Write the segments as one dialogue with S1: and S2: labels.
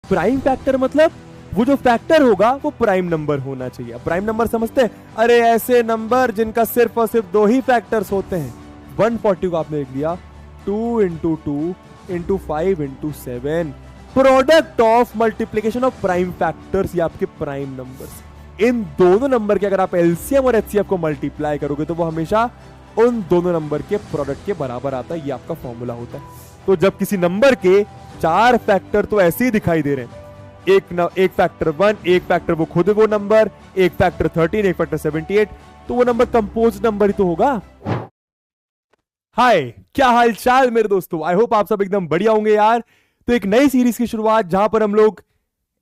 S1: Prime factor मतलब वो जो फैक्टर होगा वो प्राइम नंबर होना चाहिए। प्राइम नंबर समझते हैं, अरे ऐसे नंबर जिनका सिर्फ और सिर्फ दो ही फैक्टर्स होते हैं। 140 को आपने लिख दिया 2 into 2 into 5 into 7, product of multiplication of prime factors, ये आपके प्राइम नंबर्स। इन दोनों नंबर के अगर आप एलसीएम और एचसीएफ को मल्टीप्लाई करोगे तो वो हमेशा उन दोनों नंबर के प्रोडक्ट के बराबर आता है। ये आपका फॉर्मूला होता है। तो जब किसी नंबर के चार फैक्टर तो ऐसे ही दिखाई दे रहे हैं, एक फैक्टर 1, एक फैक्टर वो खुद वो नंबर, एक फैक्टर 13, एक फैक्टर 78, तो वो नंबर कंपोज नंबर ही तो होगा। हाय, क्या हाल चाल मेरे दोस्तों, आई होप आप सब एकदम बढ़िया होंगे यार। तो एक नई सीरीज की शुरुआत जहां पर हम लोग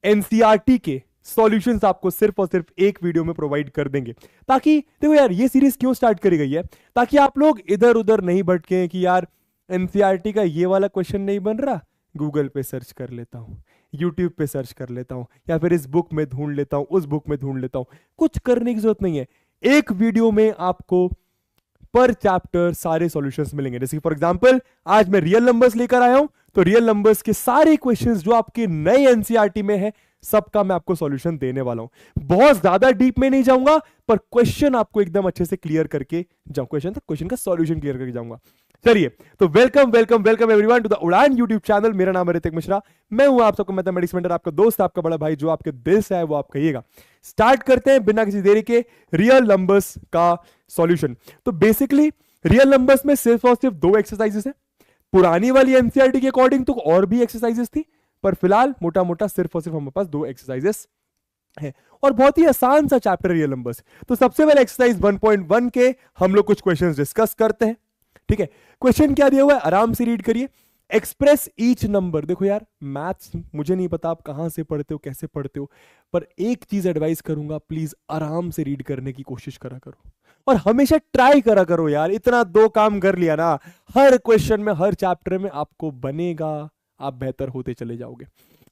S1: एनसीईआरटी के सॉल्यूशंस आपको सिर्फ और सिर्फ एक वीडियो में प्रोवाइड कर देंगे, ताकि देखो यार ये सीरीज क्यों स्टार्ट करी गई है, ताकि आप लोग इधर उधर नहीं भटके कि यार एनसीईआरटी का ये वाला क्वेश्चन नहीं बन रहा, गूगल पे सर्च कर लेता हूं, यूट्यूब पे सर्च कर लेता हूं, या फिर इस बुक में ढूंढ लेता हूं, उस बुक में ढूंढ लेता हूं। कुछ करने की जरूरत नहीं है। एक वीडियो में आपको पर चैप्टर सारे सॉल्यूशंस मिलेंगे। जैसे फॉर एग्जांपल आज मैं रियल नंबर्स लेकर आया हूं, तो रियल नंबर्स के सारे क्वेश्चंस जो आपके नए एनसीईआरटी में है सबका मैं आपको सॉल्यूशन देने वाला हूं। बहुत ज्यादा डीप में नहीं जाऊंगा, पर क्वेश्चन आपको एकदम अच्छे से क्लियर करके जाऊं, क्वेश्चन का सॉल्यूशन क्लियर करके जाऊंगा। चलिए, तो welcome welcome welcome everyone to the Udaan YouTube channel. मेरा नाम है ऋतिक मिश्रा, मैं हूं आप सबका मैथमेटिक्स मेंटर, आपका दोस्त, आपका बड़ा भाई, जो आपके दिल से है वो आप कहिएगा। स्टार्ट करते हैं बिना किसी देरी के रियल नंबर्स का सॉल्यूशन। तो बेसिकली रियल नंबर्स में सिर्फ और सिर्फ दो एक्सरसाइजेस है। पुरानी वाली एनसीईआरटी के अकॉर्डिंग तो और भी एक्सरसाइजेस थी, पर फिलहाल मोटा मोटा सिर्फ और सिर्फ हमारे पास दो एक्सरसाइजेस है, और बहुत ही आसान सा चैप्टर रियल नंबर्स। तो सबसे पहले एक्सरसाइज 1.1 के हम लोग कुछ क्वेश्चंस डिस्कस करते हैं। ठीक है, क्वेश्चन क्या दिया हुआ है आराम से रीड करिए। Express each number. देखो यार मैथ्स मुझे नहीं पता आप कहां से पढ़ते हो, कैसे पढ़ते हो, पर एक चीज एडवाइस करूंगा, प्लीज आराम से रीड करने की कोशिश करा करो, और हमेशा ट्राई करा करो यार। इतना दो काम कर लिया ना, हर क्वेश्चन में हर चैप्टर में आपको बनेगा, आप बेहतर होते चले जाओगे।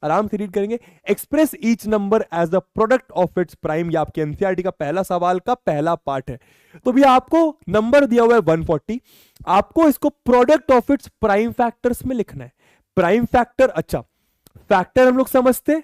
S1: आराम से रीड करेंगे। Express each number as the product of its prime, ये आपके एनसीईआरटी का पहला सवाल का पहला पार्ट है। तो भैया आपको नंबर दिया हुआ है 140, आपको इसको product of its prime factors में लिखना है। प्राइम फैक्टर, अच्छा फैक्टर हम लोग समझते हैं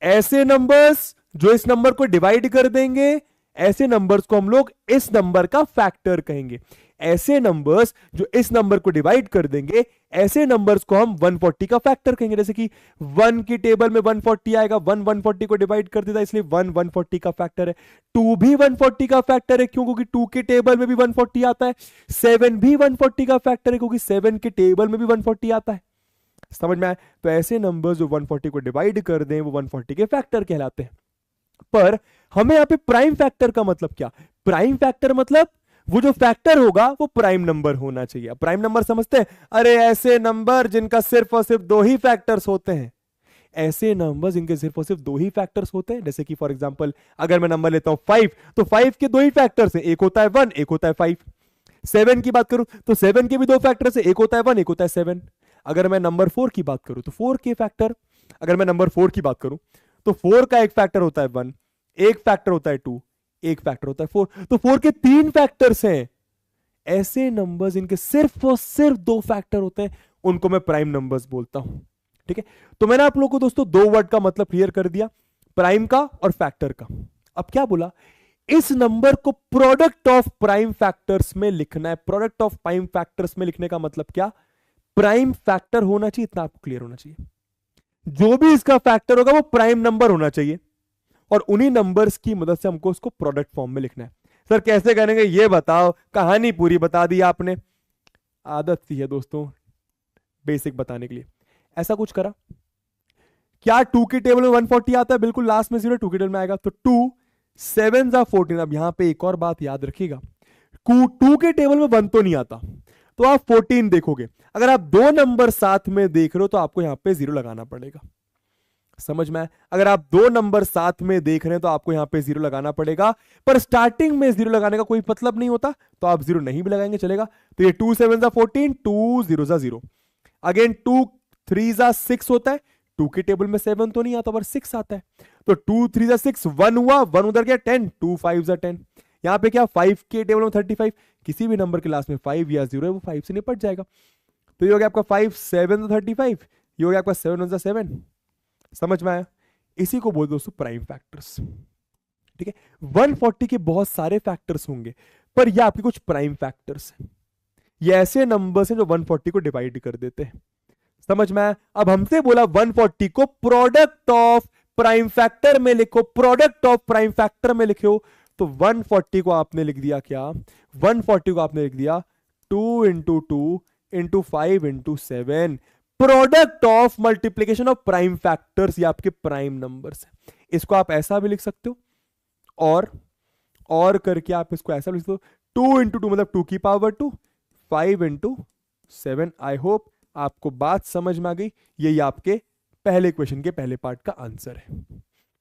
S1: ऐसे नंबर्स जो इस नंबर को डिवाइड कर देंगे, ऐसे नंबर्स को हम लोग इस नंबर का फैक्टर कहेंगे। ऐसे नंबर्स जो इस नंबर को डिवाइड कर देंगे, ऐसे नंबर्स को हम 140 का फैक्टर कहेंगे। जैसे कि 1 की टेबल में 140 आएगा, 1 140 को डिवाइड कर देता है, इसलिए 1 140 का फैक्टर है। 2 भी 140 का फैक्टर है, क्यों? क्योंकि 2 के टेबल में भी 140 आता है। 7 भी 140 का फैक्टर है, क्योंकि 7 के टेबल में भी 140 आता है। समझ में आया? तो ऐसे नंबर्स जो 140 को डिवाइड कर दें वो 140 के फैक्टर कहलाते हैं। पर हमें यहां पे प्राइम फैक्टर का मतलब क्या? प्राइम फैक्टर मतलब वो जो फैक्टर होगा वो प्राइम नंबर होना चाहिए। प्राइम नंबर समझते हैं, अरे ऐसे नंबर जिनका सिर्फ और सिर्फ दो ही फैक्टर्स होते हैं। ऐसे नंबर जिनके सिर्फ और सिर्फ दो ही फैक्टर्स होते हैं, जैसे कि फॉर एग्जांपल अगर मैं नंबर लेता हूं 5, तो 5 के दो ही फैक्टर्स हैं, एक होता है 1, एक होता है 5। 7 की बात करूं तो 7 के भी दो फैक्टर्स हैं, एक होता है 1, एक होता है 7। अगर मैं नंबर 4 की बात करूं तो 4 के फैक्टर, अगर मैं नंबर 4 की बात करूं तो 4 का एक फैक्टर होता है 1, एक फैक्टर होता है 2, एक फैक्टर होता है 4। तो 4 के 3 फैक्टर्स हैं। ऐसे नंबर्स इनके सिर्फ और सिर्फ दो फैक्टर होते हैं, उनको मैं प्राइम नंबर्स बोलता हूं। ठीक है, तो मैंने आप लोगों को दोस्तों दो वर्ड का मतलब क्लियर कर दिया, प्राइम का और फैक्टर का। अब क्या बोला, इस नंबर को प्रोडक्ट ऑफ प्राइम फैक्टर्स में लिखना है। प्रोडक्ट ऑफ प्राइम फैक्टर्स में लिखने का मतलब क्या? प्राइम फैक्टर होना चाहिए, इतना आपको क्लियर होना चाहिए। जो भी इसका फैक्टर होगा वो प्राइम नंबर होना चाहिए, और उन्हीं नंबर्स की मदद से हमको उसको प्रोडक्ट फॉर्म में लिखना है। सर कैसे करेंगे ये बताओ, कहानी पूरी बता दी आपने। आदत सी है दोस्तों बेसिक बताने के लिए। ऐसा कुछ करा, क्या 2 की टेबल में 140 आता है? बिल्कुल लास्ट में 0 2 की टेबल में आएगा, तो 2 7 14। अब यहां पे एक और बात याद रखिएगा, 2 के टेबल में 1 तो नहीं आता, तो आप 14 देखोगे। अगर आप दो नंबर साथ में देख रहे हो तो आपको यहां पे 0 लगाना पड़ेगा। समझ में आया? अगर आप दो नंबर साथ में देख रहे हैं तो आपको यहां पे 0 लगाना पड़ेगा, पर स्टार्टिंग में 0 लगाने का कोई मतलब नहीं होता, तो आप 0 नहीं भी लगाएंगे चलेगा। तो ये 2 7 14, 2 0 0, अगेन 2 3 6 होता है। 2 की टेबल में 7 तो नहीं आता, पर 6 आता है, तो 2 3 6 1 हुआ, 1 उधर गया 10, 2 5 10। यहां पे क्या 5 के टेबल में 35, किसी भी नंबर के लास्ट में 5 या 0 है वो 5 से निपट जाएगा। तो ये हो गया आपका 5 7 35, ये हो गया आपका 7 1 7, समझ में आया? इसी को बोल दोस्तों प्राइम फैक्टर्स। ठीक है, 140 के बहुत सारे फैक्टर्स होंगे, पर ये आपके कुछ प्राइम फैक्टर्स हैं। ये ऐसे नंबर्स हैं जो 140 को डिवाइड कर देते हैं। समझ में आया? अब हमसे बोला 140 को प्रोडक्ट ऑफ प्राइम फैक्टर में लिखो, प्रोडक्ट ऑफ प्राइम फैक्टर में लिखो, तो 140 को आपने लिख दिया क्या, 140 को आपने लिख दिया 2 into 2 into 5 into 7, product of multiplication of prime factors. ये आपके प्राइम नंबर्स है। इसको आप ऐसा भी लिख सकते हो, और करके आप इसको ऐसा लिख सकते हो, 2 इंटू 2 मतलब 2 की पावर 2, 5 इंटू 7। आई होप आपको बात समझ में आ गई। यही आपके पहले क्वेश्चन के पहले पार्ट का आंसर है।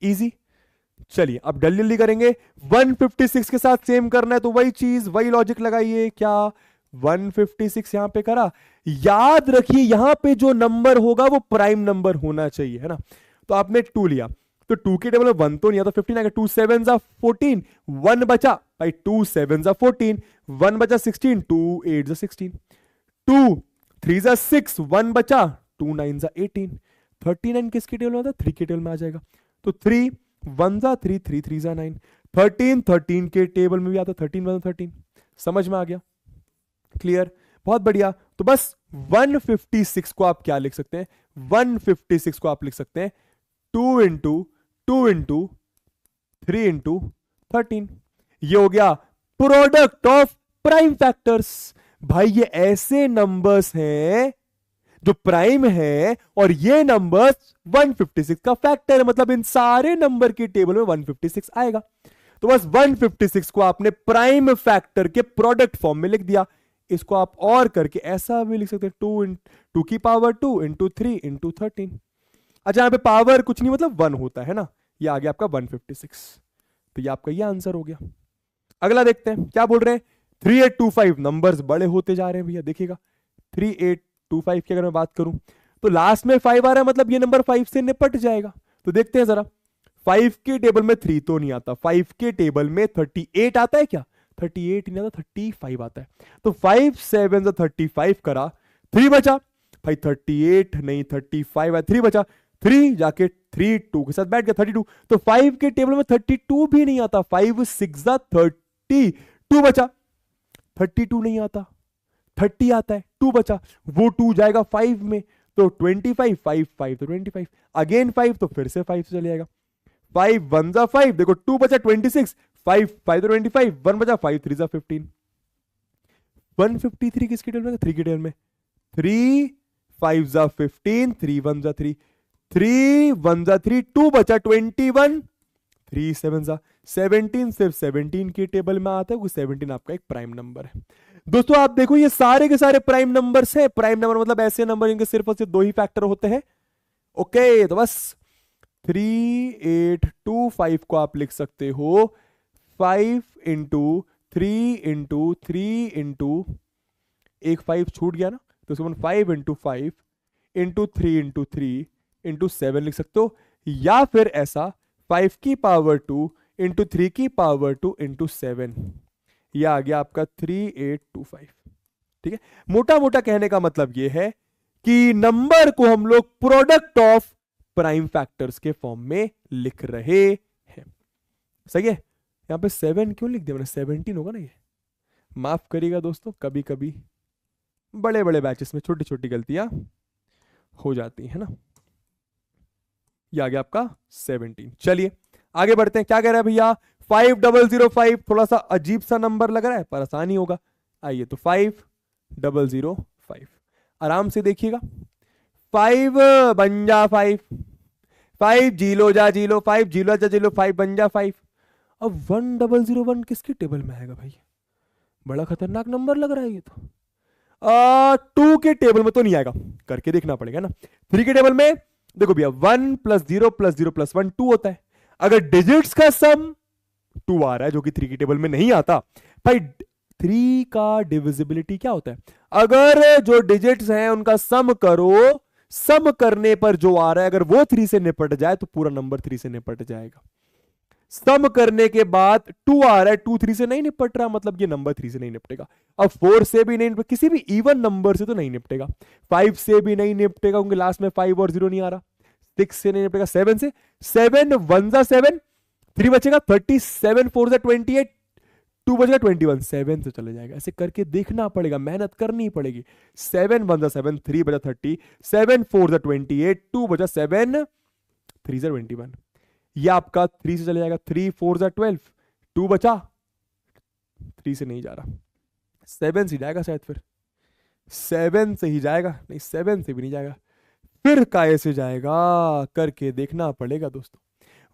S1: इजी। चलिए अब जल्दी जल्दी करेंगे। 156 के साथ सेम करना है, तो वही चीज वही लॉजिक लगाइए। क्या 156 यहां पे करा, याद रखिए यहां पे जो नंबर होगा वो प्राइम नंबर होना चाहिए, है ना। तो आपने 2 लिया, तो 2 के टेबल में 1 तो नहीं आता, 15 आएगा। 2 7 14, 1 बचा भाई, 2 7 14, 1 बचा 16, 2 8 16, 2 3 6, 1 बचा, 2 9 18, 39 किसके टेबल में आता, 3 के टेबल में आ जाएगा। तो 3 1 3, 3 3 9, 13 13 के टेबल में भी आता, 13 1 13। समझ में आ गया? क्लियर? बहुत बढ़िया। तो बस 156 को आप क्या लिख सकते हैं, 156 को आप लिख सकते हैं 2 इंटू 2 इंटू 3 इंटू 13। ये हो गया प्रोडक्ट ऑफ प्राइम फैक्टर्स। भाई ये ऐसे नंबर्स हैं जो प्राइम है, और ये नंबर्स 156 का फैक्टर है, मतलब इन सारे नंबर के टेबल में 156 आएगा। तो बस 156 को आपने प्राइम फैक्टर के प्रोडक्ट फॉर्म में लिख दिया। इसको आप और करके ऐसा भी लिख सकते हैं, 2 की पावर 2 इंटू 3 इंटू 13। अच्छा, यहां पे पावर कुछ नहीं, मतलब 1 होता है ना। ये आ गया आपका 156। तो ये आपका ये आंसर हो गया। अगला देखते हैं क्या बोल रहे हैं। 3825, नंबर्स बड़े होते जा रहे हैं भैया, देखिएगा 3825 की अगर मैं बात करूं तो लास्ट में 5 आ रहा है, मतलब ये नंबर 5 से निपट जाएगा। तो देखते हैं जरा, 5 के टेबल में 3 तो नहीं आता, 5 के टेबल में 38 आता है क्या, 38 नहीं आता, 35 आता है। तो 5 7 35 करा, 3 बचा भाई, 38 नहीं 35 है, 3 बचा, 3 जाके 3 2 के साथ बैठ गया 32। तो 5 के टेबल में 32 भी नहीं आता, 5 6 32 बचा, 32 नहीं आता, 30 आता है, 2 बचा, वो 2 जाएगा 5 में, तो 25 5 5 तो 25, अगेन 5 तो फिर से 5 से चले जाएगा, 5 1 5, देखो 2 बचा 26, 5 5 तो 25, 1 बचा 5 3 15। 153 किसके टेबल में, 3 के टेबल में, 3 5 15, 3 1 3, 3 1 3, 2 बचा 21, 3 7 17, सिर्फ 17 के टेबल में आता है, वो 17 आपका एक प्राइम नंबर है। दोस्तों आप देखो ये सारे के सारे प्राइम नंबर्स हैं। प्राइम नंबर मतलब ऐसे नंबर इनके सिर्फ और सिर्फ 2 ही फैक्टर होते हैं। ओके, तो बस 3825 को आप लिख सकते हो 5 इंटू 3 इंटू 3 इंटू, एक 5 छूट गया ना, तो उसको 5 इंटू 5 इंटू 3 इंटू 3 इंटू 7 लिख सकते हो, या फिर ऐसा 5 की पावर 2 इंटू 3 की पावर 2 इंटू 7। यह आ गया आपका 3825। ठीक है, मोटा मोटा कहने का मतलब यह है कि नंबर को हम लोग प्रोडक्ट ऑफ प्राइम फैक्टर्स के फॉर्म में लिख रहे हैं। सही है? यहां पे 7 क्यों लिख दिया मैंने, 17 होगा ना ये, माफ करिएगा दोस्तों, कभी कभी बड़े बड़े बैचेस में छोटी छोटी गलतियां हो जाती है ना। ये आ गया आपका 17। चलिए आगे बढ़ते हैं। क्या कह रहा है भैया, 5005, थोड़ा सा अजीब सा नंबर लग रहा है पर आसानी होगा। आइए तो 5005 आराम से देखिएगा, 5 बन जा 5, 5 जीलो जा जीलो, 5 जीलो जा जीलो, 5 बन जा 5। अब 1001 किसके टेबल में आएगा भाई, बड़ा खतरनाक नंबर लग रहा है ये तो। 2 के टेबल में तो नहीं आएगा, करके देखना पड़ेगा ना। 3 के टेबल में देखो भैया 1 + 0 + 0 + 1 2 होता है। अगर डिजिट्स का सम 2 आ रहा है जो कि 3 की टेबल में नहीं आता, भाई 3 का डिविजिबिलिटी क्या होता है, अगर जो डिजिट्स हैं उनका सम करो, सम करने पर जो आ रहा है अगर वो 3 से निपट जाए तो पूरा नंबर 3 से निपट जाएगा। सम करने के बाद 2 आ रहा है, 2 3 से नहीं निपट रहा, मतलब ये नंबर 3 से नहीं निपटेगा। अब 4 से भी नहीं, किसी भी इवन नंबर से तो नहीं निपटेगा, 5 से भी नहीं निपटेगा क्योंकि लास्ट में 5 और 0 नहीं आ रहा, 6 से नहीं निपटेगा, 7 से, 7 1 जा 7, 3 बचेगा 30, 7 4 जा 28, 2 बचेगा 21, 7 से चले जाएगा। ऐसे करके देखना पड़ेगा, मेहनत करनी पड़ेगी। 7 1 जा 7, 3 बचा 30, 7 4 जा 28, 2 बचा 7 3 जा 21। ये आपका 3 से चले जाएगा, 3 4 जा 12, 2 बचा, 3 से नहीं जा रहा, 7 से जाएगा शायद, फिर 7 से ही जाएगा, नहीं 7 से भी नहीं जाएगा, फिर काय से जाएगा, करके देखना पड़ेगा दोस्तों।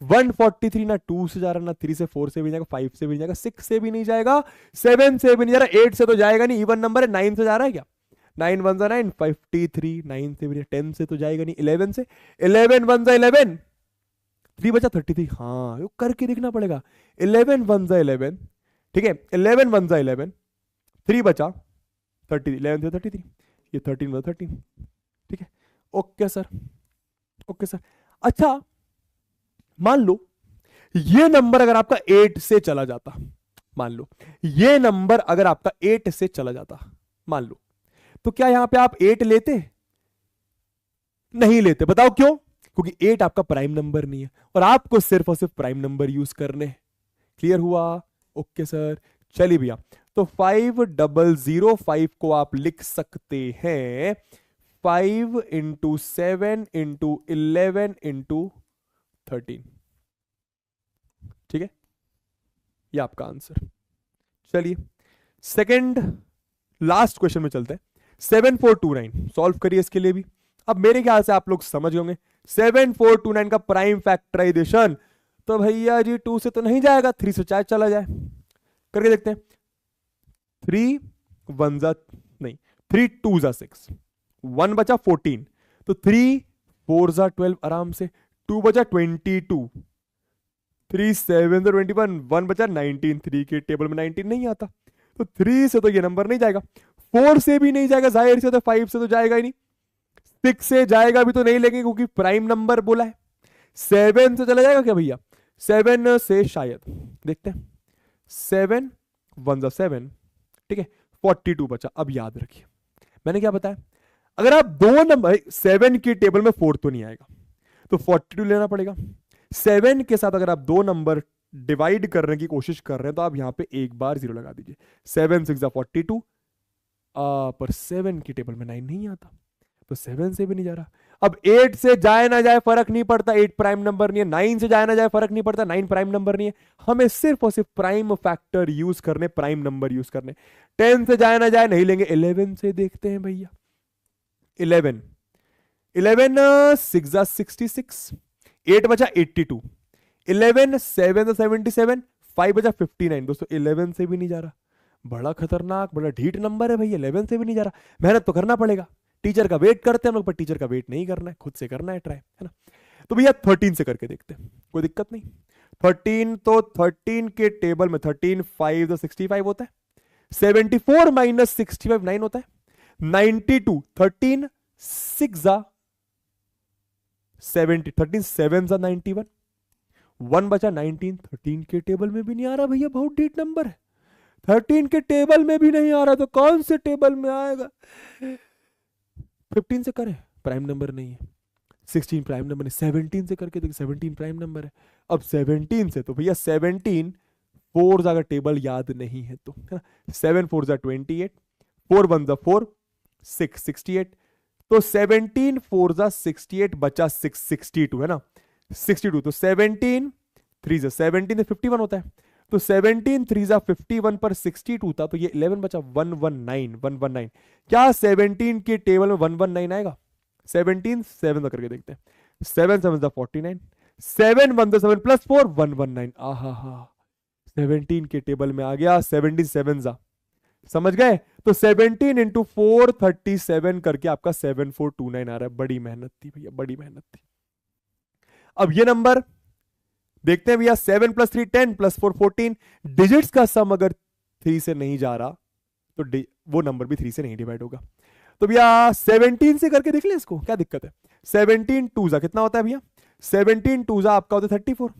S1: 143 ना 2 से जा रहा, ना 3 से 4 से भी नहीं जाएगा, 5 से भी नहीं जाएगा, 6 से भी नहीं जाएगा, 7 से भी नहीं जा रहा, 8 से तो जाएगा नहीं, इवन नंबर है। 9 से जा रहा है क्या, 9 1 जा 9, 53, 9 से भी नहीं, 10 से तो जाएगा नहीं, 11 से, 11 1 जा 11, 3 बचा 33, हाँ ये करके देखना पड़ेगा। 11 1 जा 11, ठीक है, 11 1 जा 11, 3 बचा 30, 11 से 33, ये 13 बचा 13, ठीक है। Okay sir, okay sir. अच्छा मान लो ये नंबर अगर आपका 8 से चला जाता, मान लो ये नंबर अगर आपका 8 से चला जाता, मान लो, तो क्या यहां पे आप 8 लेते? नहीं लेते। बताओ क्यों? क्योंकि 8 आपका प्राइम नंबर नहीं है और आपको सिर्फ और सिर्फ प्राइम नंबर यूज करने। क्लियर हुआ? Okay sir. चलिए भैया, तो 5005 को आप लिख सकते हैं 5 इंटू 7 इंटू 11 इंटू 13, ठीक है, ये आपका आंसर। चलिए सेकंड लास्ट क्वेश्चन में चलते हैं। 7429 सॉल्व करिए इसके लिए भी। अब मेरे ख्याल से आप लोग समझ होंगे 7429 का प्राइम फैक्टराइजेशन, तो भैया जी 2 से तो नहीं जाएगा, 3 से चाहे चला जाए, करके देखते हैं। 3 1 जा नहीं, 3 2 जा 6, 1 बचा 14, तो 3 4 जा 12 आराम से, 2 बचा 22, 3 7 जा 21, 1 बचा 19, 3 के टेबल में 19 नहीं आता, तो 3 से तो ये नंबर नहीं जाएगा, 4 से भी नहीं जाएगा जाहिर से, तो 5 से तो जाएगा ही नहीं, 6 से जाएगा भी तो नहीं लेंगे क्योंकि प्राइम नंबर बोला है, 7 से चला जाएगा क्या भैया? 7 से शायद देखते हैं, 7 1 जा 7, ठीक है, 42 बचा। अब याद रखिए मैंने क्या बताया, अगर आप दो नंबर 7 की टेबल में 4 तो नहीं आएगा, तो 42 लेना पड़ेगा। 7 के साथ अगर आप दो नंबर डिवाइड करने की कोशिश कर रहे हैं तो आप यहां पे एक बार 0 लगा दीजिए। 7 6 42, पर 7 की टेबल में 9 नहीं आता, तो 7 से भी नहीं जा रहा। अब 8 से जाए ना जाए फर्क नहीं पड़ता, 8 प्राइम नंबर नहीं है, 9 से जाए ना जाए फर्क नहीं पड़ता, 9 प्राइम नंबर नहीं है, हमें सिर्फ और सिर्फ प्राइम फैक्टर यूज करने, प्राइम नंबर यूज करने। 10 से जाए ना जाए नहीं लेंगे, 11 से देखते हैं भैया। 11 6 जा 66, 8 बचा 82, 11 7 जा 77, 5 बचा 59। दोस्तों 11 से भी नहीं जा रहा, बड़ा खतरनाक बड़ा ढीठ नंबर है भैया, 11 से भी नहीं जा रहा। मेहनत तो करना पड़ेगा, टीचर का वेट करते हैं हम लोग, पर टीचर का वेट नहीं करना है, खुद से करना है ट्राई, है ना। तो भैया 13 से करके देखते हैं, कोई दिक्कत नहीं। 13, तो 13 के टेबल में 13 5 तो 65 होता है, 74 माइनस 65 9 होता है, 92 13 6 जा 70, 13 7 जा 91, 1 बचा 19, 13 के टेबल में भी नहीं आ रहा भैया, बहुत डीट नंबर है, 13 के टेबल में भी नहीं आ रहा, तो कौन से टेबल में आएगा? 15 से करें, प्राइम नंबर नहीं है। 16 प्राइम नंबर है, 17 से करके देखिए, 17 प्राइम नंबर है। अब 17 से तो भैया 17 4 अगर टेबल याद नहीं है तो, है ना, 7 4 जा 28, 4 1 जा 4, 6 68, तो 17 4 जा 68 बचा 6 62, है ना, 62, तो 17 3 जा 17 से 51 होता है, तो 17 3 जा 51 पर 62 था, तो ये 11 बचा 119 119। क्या 17 के टेबल में 119 आएगा? 17 7 करके देखते हैं, 7 7 जा 49, 7 1 7 प्लस 4 119। आहा हा, 17 के टेबल में आ गया, 17 7 जा, समझ गए? तो 17 इंटू 437 करके आपका 7429 आ रहा है। बड़ी मेहनत थी भैया, बड़ी मेहनत थी। अब ये नंबर देखते हैं भैया, 7 प्लस 3 10 प्लस 4 14, डिजिट्स का सम अगर 3 से नहीं जा रहा तो वो नंबर भी 3 से नहीं डिवाइड होगा। तो भैया 17 से करके देख ले इसको, क्या दिक्कत है? 17 2 जा कितना होता है भैया? 17 2 जा आपका होता है 34,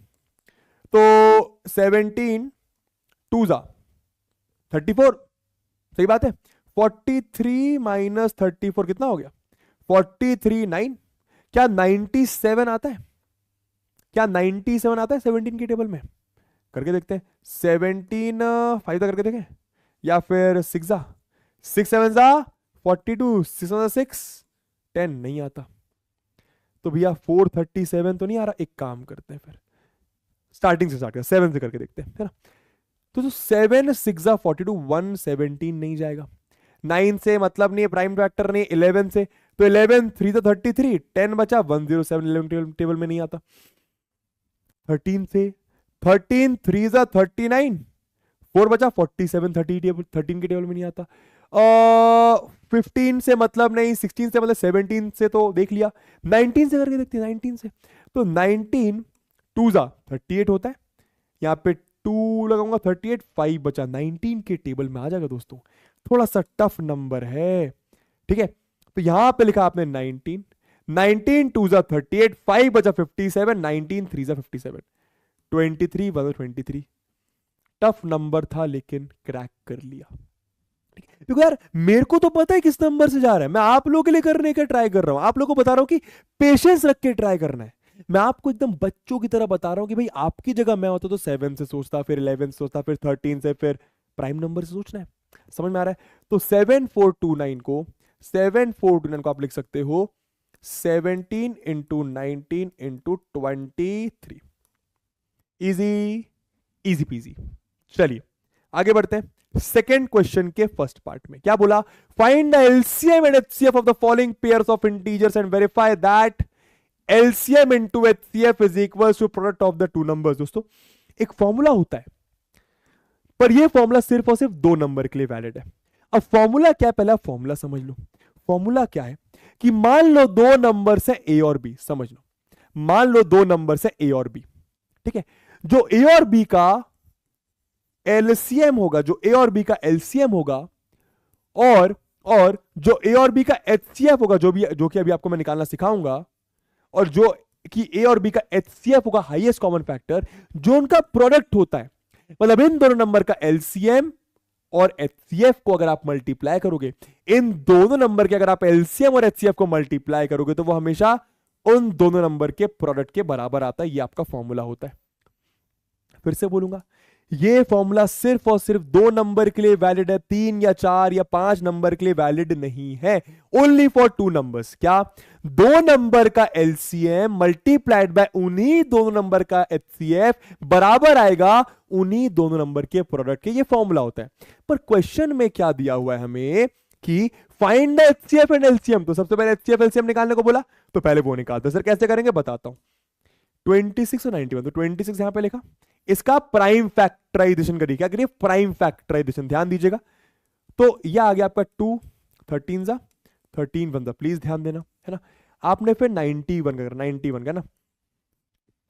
S1: तो 17 2 जा 34, सही बात है। 43 माइनस 34 कितना हो गया? 43 9। क्या 97 आता है? क्या 97 आता है 17 की टेबल में? करके देखते हैं। 17 5 तक करके देखें, या फिर 6 7 42, 6 10 नहीं आता। तो भैया 437 तो नहीं आ रहा। एक काम करते हैं फिर, स्टार्टिंग से स्टार्ट कर, 7 से करके देखते हैं, है ना। तो 7 6 42, 117 नहीं जाएगा। 9 से मतलब नहीं है, प्राइम फैक्टर नहीं। 11 से तो 11 3 33, 10 बचा 107, 11 टेबल में नहीं आता। 13 से 13 3 39, 4 बचा 47, 13 के टेबल में नहीं आता। 15 से मतलब नहीं, 16 से मतलब 17 से तो देख लिया। 19 से करके देखते हैं। 19 से तो 19 2 38 होता है, यहाँ पे 2 लगाऊंगा 38, 5 बचा 19 के टेबल में आ जाएगा दोस्तों। थोड़ा सा टफ नंबर है, ठीक है। तो यहां पे लिखा आपने 19 2 38, 5 बचा 57, 19 3 57, 23 बचा 23। टफ नंबर था लेकिन क्रैक कर लिया। देखो यार, मेरे को तो पता है किस नंबर से जा रहा है, मैं आप लोगों के लिए करने का ट्राई कर रहा हूं। आप लोगों को बता रहा हूं कि पेशेंस रख के ट्राई करना है। मैं आपको एकदम बच्चों की तरह बता रहा हूं कि भाई आपकी जगह मैं होता तो 7 से सोचता, फिर 11 से सोचता, फिर 13 से, फिर प्राइम नंबर से सोचना है। समझ में आ रहा है? तो 7429 को आप लिख सकते हो 17 into 19 into 23। Easy easy peasy. चलिए आगे बढ़ते हैं सेकेंड क्वेश्चन के फर्स्ट पार्ट में। क्या बोला? Find the LCM and HCF of the following pairs of integers and verify that LCM into HCF is equal to product of the two numbers. दोस्तों एक फॉर्मूला होता है, पर यह फॉर्मूला सिर्फ और सिर्फ 2 नंबर के लिए वैलिड है। अब फॉर्मूला क्या है, पहला फॉर्मूला समझ लो। फॉर्मूला क्या है कि मान लो 2 नंबर से ए और बी, समझ लो, मान लो 2 नंबर से ए और बी, ठीक है। जो ए और बी का एलसीएम होगा, जो ए और बी का एलसीएम होगा, और जो ए और बी का एचसीएफ होगा, जो कि अभी आपको मैं निकालना सिखाऊंगा, और जो कि ए और बी का एचसीएफ होगा, हाईएस्ट कॉमन फैक्टर, जो उनका प्रोडक्ट होता है। मतलब इन दोनों नंबर का एलसीएम और एचसीएफ को अगर आप मल्टीप्लाई करोगे, इन दोनों नंबर के अगर आप एलसीएम और एचसीएफ को मल्टीप्लाई करोगे, तो वो हमेशा उन दोनों नंबर के प्रोडक्ट के बराबर आता है। ये आपका फॉर्मूला होता है। फिर से बोलूंगा, ये फॉर्मूला सिर्फ और सिर्फ 2 नंबर के लिए वैलिड है, 3 या 4 या 5 नंबर के लिए वैलिड नहीं है। Only for 2 numbers. क्या? 2 नंबर का एलसीएम मल्टीप्लाइड बाय उन्हीं दोनों नंबर का एचसीएफ बराबर आएगा उन्हीं दोनों नंबर के प्रोडक्ट के। ये फॉर्मूला होता है। पर क्वेश्चन में क्या दिया हुआ है हमें कि find the HCF and LCM. तो सबसे पहले एचसीएफ एलसीएम निकालने को बोला, तो पहले वो निकालते। सर कैसे करेंगे बताता हूं। 26 और 91, तो 26 यहां पे लिखा, इसका प्राइम फैक्टराइजेशन करिए। क्या करिए? Prime factorization. ध्यान दीजिएगा, तो यह आ गया आपका 2 13 13 1 प्लीज ध्यान देना, है ना। आपने फिर 91 का करना, 91 का ना,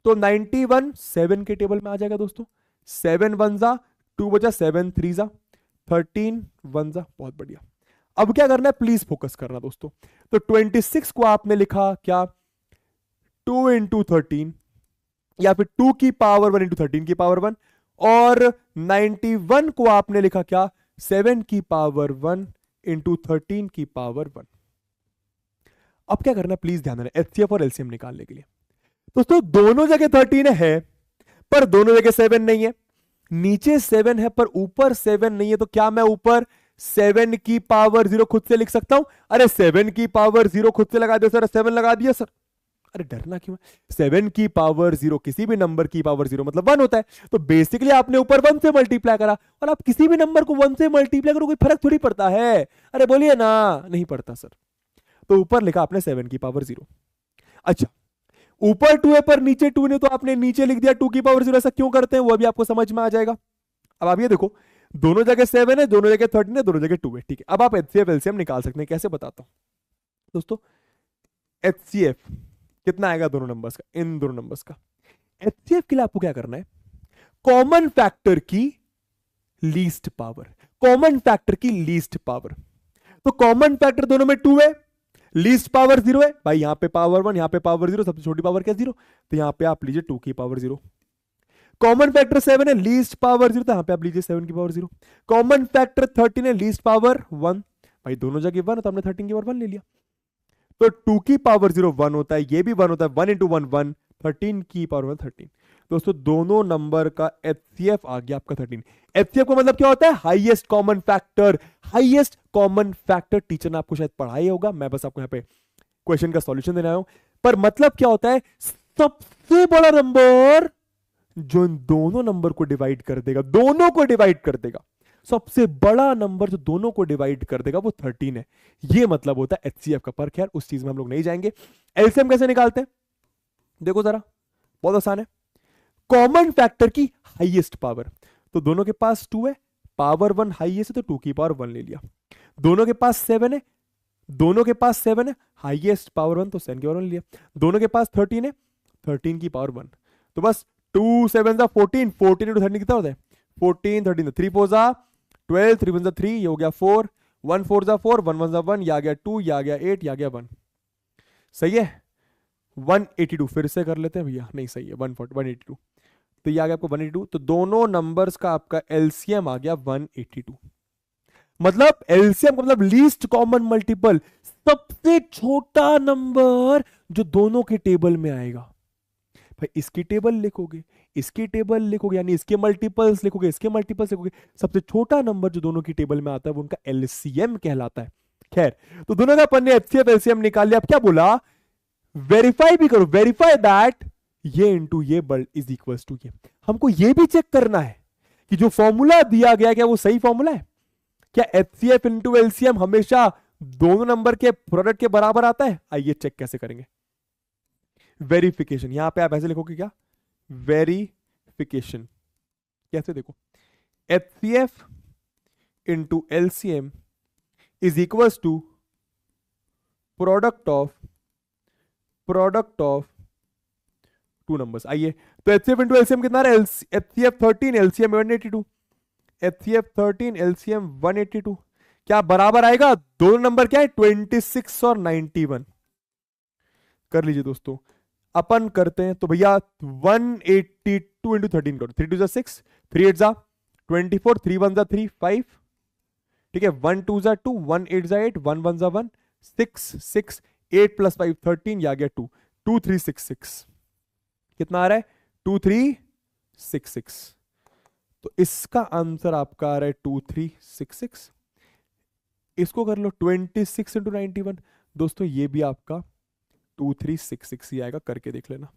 S1: तो 91 7 के टेबल में आ जाएगा दोस्तों। 7 1 2 बचा, 7 3 13 1 बहुत बढ़िया। अब क्या करना है, प्लीज फोकस करना दोस्तों। तो 26 को आपने लिखा क्या? 2 इंटू 13, या फिर 2 की पावर 1 इंटू 13 की पावर 1, और 91 को आपने लिखा क्या? 7 की पावर 1 इंटू 13 की पावर 1। अब क्या करना है, प्लीज ध्यान देना, एचसीएफ और एलसीएम निकालने के लिए। दोस्तों दोनों जगह 13 है, पर दोनों जगह 7 नहीं है। नीचे 7 है पर ऊपर 7 नहीं है, तो क्या मैं ऊपर 7 की पावर 0 खुद से लिख सकता हूं? अरे 7 की पावर 0 खुद से लगा दो सर, 7 लगा दिया सर। अरे डरना क्यों है? 7 की पावर 0 किसी भी नंबर की पावर 0 मतलब 1 होता है। तो बेसिकली आपने ऊपर 1 से मल्टीप्लाई करा, और आप किसी भी नंबर को 1 से मल्टीप्लाई करो, कोई फर्क थोड़ी पड़ता है। अरे बोलिए ना, नहीं पड़ता सर। तो ऊपर लिखा आपने 7 की पावर 0। अच्छा, ऊपर 2 है पर नीचे 2 ने, तो आपने नीचे लिख दिया 2 की पावर 0। ऐसा क्यों करते हैं वो अभी आपको समझ में आ जाएगा। अब आप ये देखो, दोनों जगह 7 है, दोनों जगह 13 है, दोनों जगह 2 है, ठीक है। अब आप एचसीएफ एलसीएम निकाल सकते हैं। कैसे बताता हूं दोस्तों। एचसीएफ कितना आएगा दोनों नंबर्स का, इन दोनों नंबर्स का। एचसीएफ के लिए आपको क्या करना है, कॉमन फैक्टर की लीस्ट पावर, कॉमन फैक्टर की लीस्ट पावर। तो कॉमन फैक्टर दोनों में 2 है, लीस्ट पावर 0 है भाई। यहां पे पावर 1, यहां पे पावर 0, सबसे छोटी पावर क्या? 0। तो यहां पे आप लीजिए 2 की पावर 0। कॉमन फैक्टर 7 है, लीस्ट पावर 0, तो यहां पे आप लीजिए 7 की पावर 0। कॉमन फैक्टर 13 है, लीस्ट पावर 1, भाई दोनों जगह 1 है, तो हमने 13 की पावर 1 ले लिया। तो 2 की पावर 0 1 होता है, ये भी 1 होता है, 1 इंटू 1 1, 13 की पावर 1 13। दोस्तों दोनों नंबर का एचसीएफ आ गया आपका 13। एचसीएफ का मतलब क्या होता है? Highest common factor. Highest common factor teacher ने आपको शायद पढ़ाया होगा, मैं बस आपको यहाँ पे क्वेश्चन का सॉल्यूशन देना हूं। पर मतलब क्या होता है? सबसे बड़ा नंबर जो इन दोनों नंबर को डिवाइड कर देगा, दोनों को डिवाइड कर देगा, सबसे बड़ा नंबर जो दोनों को डिवाइड कर देगा वो 13 है। ये मतलब होता है एचसीएफ का। पर खैर उस चीज में हम लोग नहीं जाएंगे। एलसीएम कैसे निकालते हैं देखो जरा, बहुत आसान है। कॉमन फैक्टर की हाईएस्ट पावर, तो दोनों के पास 2 है, पावर 1 हाईएस्ट है तो 2 की पावर 1 ले लिया। दोनों के पास 7 है, दोनों के पास 7 है, हाईएस्ट पावर 1 तो 7 की पावर 1 लिया। दोनों के पास 13 है, 13 की पावर 1, तो बस 2 7 14, 14 इंटू 13 कितना होता है? 14 13 3 4 12, 3 1 3, ये हो गया 4, 1 4 4, 1 1 1, ये आ गया 2, ये आ गया 8, ये आ गया 1। सही है। 182 फिर से कर लेते हैं भैया, नहीं सही है 182, तो ये आ गया आपको 182। तो दोनों नंबर्स का आपका एलसीएम आ गया 182। मतलब एलसीएम का मतलब लीस्ट कॉमन मल्टीपल, सबसे छोटा नंबर जो दोनों के टेबल में आएगा। भाई इसकी टेबल लिखोगे, इसकी टेबल लिखोगे, यानी इसके मल्टीपल्स लिखोगे, इसके मल्टीपल्स लिखोगे, सबसे छोटा नंबर जो दोनों की टेबल में आता है वो उनका एलसीएम कहलाता है। खैर, तो दोनों का अपन ने एचसीएफ एलसीएम निकाल लिया। अब क्या बोला? वेरीफाई भी करो, वेरीफाई दैट ये इंटू ये बल इज इक्वल टू ये। हमको ये भी चेक करना है कि जो फॉर्मूला दिया गया क्या वो सही फॉर्मूला है? क्या एचसीएफ इंटू एलसीएम हमेशा दोनों नंबर के प्रोडक्ट के बराबर आता है? आइए चेक कैसे करेंगे। वेरिफिकेशन, यहां पे आप ऐसे लिखोगे क्या? वेरिफिकेशन कैसे? देखो, HCF into LCM is equal to product of two numbers. आइए, तो एचसीएफ इंटू एलसीएम कितना है? HCF 13, LCM 182। एचसीएफ 13, एलसीएम 182 क्या बराबर आएगा? दोनों नंबर क्या है? 26 और 91। कर लीजिए दोस्तों, अपन करते हैं तो भैया 182 इंटू 13 करो। 3 2 6, 3 8 24, 3 1 3 5, ठीक है। 1 2 2, 1 8 8, 1 1 1, 6 6, 8 प्लस 5 13, ये आ गया 2, 2 3 6 6। कितना आ रहा है? 2 3 6 6। तो इसका आंसर आपका आ रहा है 2 3 6 6। इसको कर लो 26 इंटू 91। दोस्तों ये भी आपका 2 3 6 6 ही आएगा, करके देख लेना।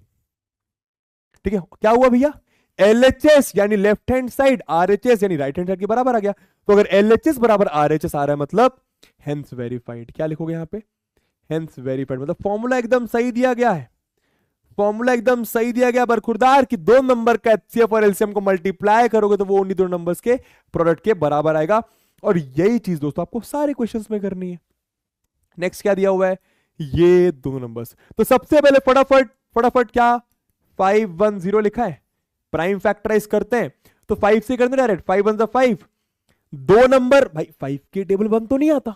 S1: ठीक है, क्या हुआ भैया? एलएचएस यानी लेफ्ट हैंड साइड, आरएचएस यानी राइट हैंड साइड के बराबर आ गया। तो अगर एलएचएस बराबर आरएचएस आ रहा है मतलब हेंस वेरीफाइड। क्या लिखोगे यहां पे? हेंस वेरीफाइड, मतलब फॉर्मूला एकदम सही दिया गया है। फॉर्मूला एकदम सही दिया गया बरखुरदार कि दो नंबर का एचसीएफ और एलसीएम को मल्टीप्लाई करोगे तो वो उन्हीं दो नंबर्स के प्रोडक्ट के बराबर आएगा। और यही चीज दोस्तों आपको सारे क्वेश्चंस में करनी है। नेक्स्ट क्या दिया हुआ है? ये दोनों नंबर्स। तो सबसे पहले फटाफट फटाफट क्या 510 लिखा है, प्राइम फैक्टराइज करते हैं। तो 5 से करते डायरेक्ट, 5 1 5। दो नंबर, भाई 5 के टेबल 1 तो नहीं आता,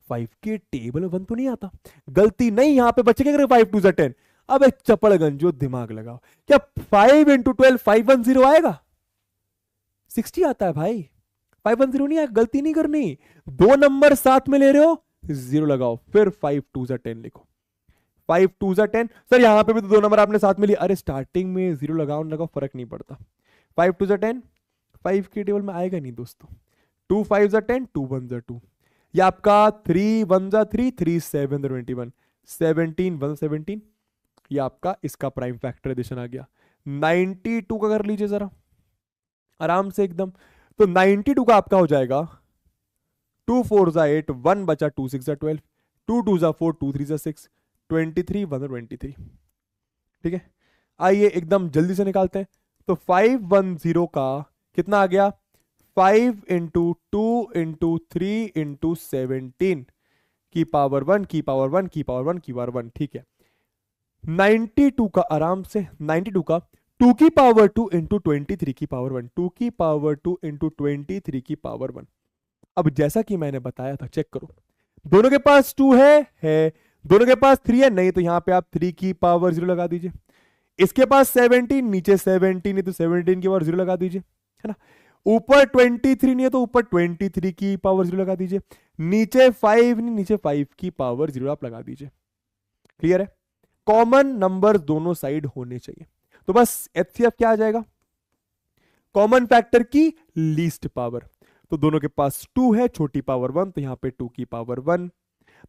S1: 5 के टेबल 1 तो नहीं आता, गलती नहीं। यहां पे बच्चे क्या करें? 5 2 10। अब एक चपड़गंजो दिमाग लगाओ, क्या 5 इंटू 12 510 आएगा? 60 आता है भाई, 510 नहीं आएगा। गलती नहीं करनी, दो नंबर साथ में ले रहे हो, जीरो लगाओ, फिर 5 2 10 लिखो। 5 2 10। सर यहां पे भी तो दो नंबर आपने साथ में लिए। अरे स्टार्टिंग में जीरो लगाओ ना लगाओ फर्क नहीं पड़ता। 5 2 10, 5 के टेबल में आएगा नहीं दोस्तों। 2 5 10, 2 1 2। ये आपका 3 1 3, 3 7 21, 17 1 17। ये आपका इसका प्राइम फैक्टराइजेशन आ गया। 92 का कर लीजिए जरा आराम से एकदम। तो 92 का आपका हो जाएगा 2 4 8, 1 बचा, 2 6 12, 2 2 4, 2 3 6, 23 1 23। ठीक है, आइए एकदम जल्दी से निकालते हैं। तो 510 का कितना आ गया? 5 इंटू 2 इंटू 3 इंटू 17 की पावर 1 की पावर 1 की पावर 1 की पावर 1। ठीक है, 92 का आराम से 92 का 2 की पावर 2 इंटू 23 की पावर 1, 2 की पावर 2 इंटू 23 की पावर 1। अब जैसा कि मैंने बताया था, चेक करो, दोनों के पास 2 है, दोनों के पास 3 है, नहीं तो यहां पे आप 3 की पावर 0 लगा दीजिए। इसके पास 17, नीचे 17 है तो 17 की पावर 0 लगा दीजिए, है ना। ऊपर 23 नहीं है तो ऊपर 23 की पावर 0 लगा दीजिए। नीचे 5 नहीं, नीचे 5 की पावर 0 आप लगा दीजिए। क्लियर है? कॉमन नंबर दोनों साइड होने चाहिए। तो बस एचसीएफ क्या आ जाएगा? कॉमन फैक्टर की लीस्ट पावर। तो दोनों के पास 2 है, छोटी पावर 1, तो यहां पे 2 की पावर 1।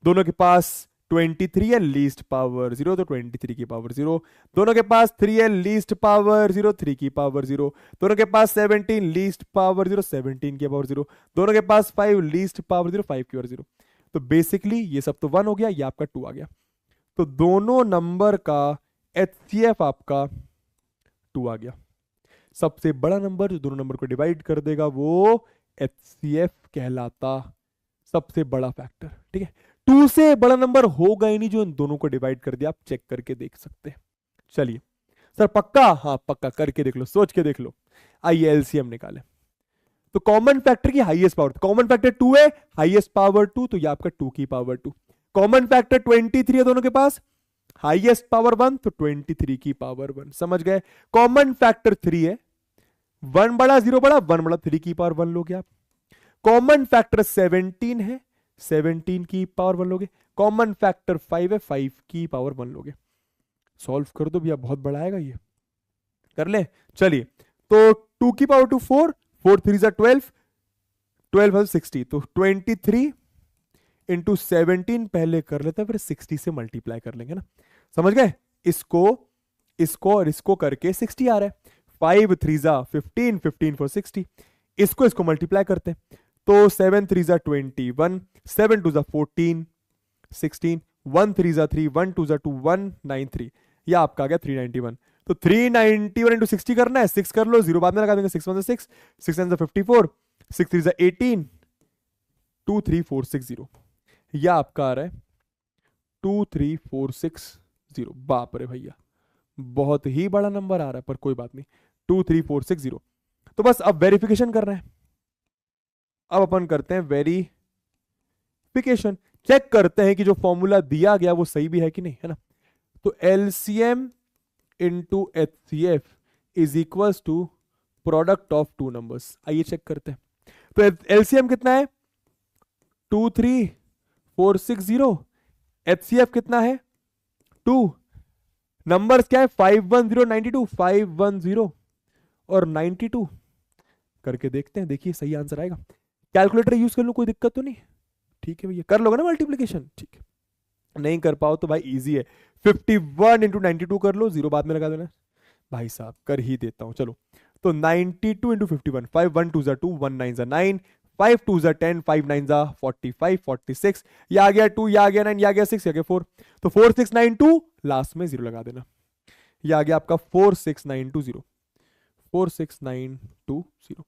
S1: दोनों के पास 23 है, लीस्ट पावर 0, तो 23 की पावर 0। दोनों के पास 3 है, लीस्ट पावर 0, 3 की पावर 0। दोनों के पास 17, लीस्ट पावर 0, 17 की पावर 0। दोनों के पास 5, लीस्ट पावर 0, 5 की पावर 0। तो बेसिकली ये सब तो 1 हो गया, ये आपका 2 आ गया। तो दोनों नंबर का एचसीएफ आपका 2 आ गया। सबसे बड़ा नंबर जो दोनों नंबर को डिवाइड कर देगा वो एचसीएफ कहलाता, सबसे बड़ा फैक्टर। ठीक है, 2 से बड़ा नंबर होगा ही नहीं जो इन दोनों को डिवाइड कर दिया। आप चेक करके देख सकते हैं। चलिए सर पक्का? हाँ पक्का, करके देख लो, सोच के देख लो। आइए एलसीएम निकाले। तो कॉमन फैक्टर की हाईएस्ट पावर, कॉमन फैक्टर 2 है, हाईएस्ट पावर 2, तो ये आपका 2 की पावर 2। कॉमन फैक्टर 23 है दोनों के पास, हाईएस्ट पावर 1, तो 23 की पावर 1। समझ गए? कॉमन फैक्टर 3 है, 1 बड़ा 0 बड़ा, 1 बड़ा 3 की पावर 1 लोगे आप। कॉमन फैक्टर 17 है, 17 की पावर 1 लोगे। कॉमन फैक्टर 5 है, 5 की पावर 1 लोगे। सॉल्व कर दो भैया, बहुत बड़ा आएगा ये, कर ले। चलिए तो 2 की पावर 2 4, 4 3 जा 12, 12 60, तो 23 इंटू 17 पहले कर लेते हैं, फिर 60 से मल्टीप्लाई कर लेंगे ना। समझ गए? इसको इसको और इसको करके 60 आ रहा है। 5 3 जा 15, 15 4 60। इसको मल्टीप्लाई करते हैं, तो 7 3 जा 21, 7 2 जा 14, 16, 1 3 जा 3, 1 2 जा 2, 193। यह आपका आ गया 391। तो 391 इंटू 60 करना है, 6 कर लो, 0 बाद में लगा देंगे, 6 1 जा 6, 6 9 जा 54, 6 3 जा 18, 23460। यह आपका आ रहा है 23460। बाप रे भैया, बहुत ही बड़ा नंबर आ रहा है, पर कोई बात नहीं, 23460। तो बस अब वेरिफिकेशन करना है। अब अपन करते हैं वेरिफिकेशन, चेक करते हैं कि जो फॉर्मूला दिया गया वो सही भी है कि नहीं, है ना। तो LCM into HCF is equal to product of 2 numbers. आइए चेक करते हैं। तो एलसीएम कितना है? 23460। एचसीएफ कितना है? 2। नंबर्स क्या है? 51092, 510 और 92। करके देखते हैं, देखिए सही आंसर आएगा। कैलकुलेटर यूज कर लो, कोई दिक्कत तो नहीं? ठीक है भैया, कर लोगे ना मल्टीप्लीकेशन? ठीक है, नहीं कर पाओ तो भाई इजी है, 51 इंटू 92 कर लो, 0 बाद में लगा देना। भाई साहब कर ही देता हूं, चलो। तो 92 इंटू 51, 5 1 2 जा 2, 1 9 जा 9, 5 2 जा 10, 5 9 जा 45, 46। ये आ गया 2, ये आ गया 9, ये आ गया 6, ये आ गया 4, तो 4692, लास्ट में 0 लगा देना। ये आ गया आपका 46920, 46920।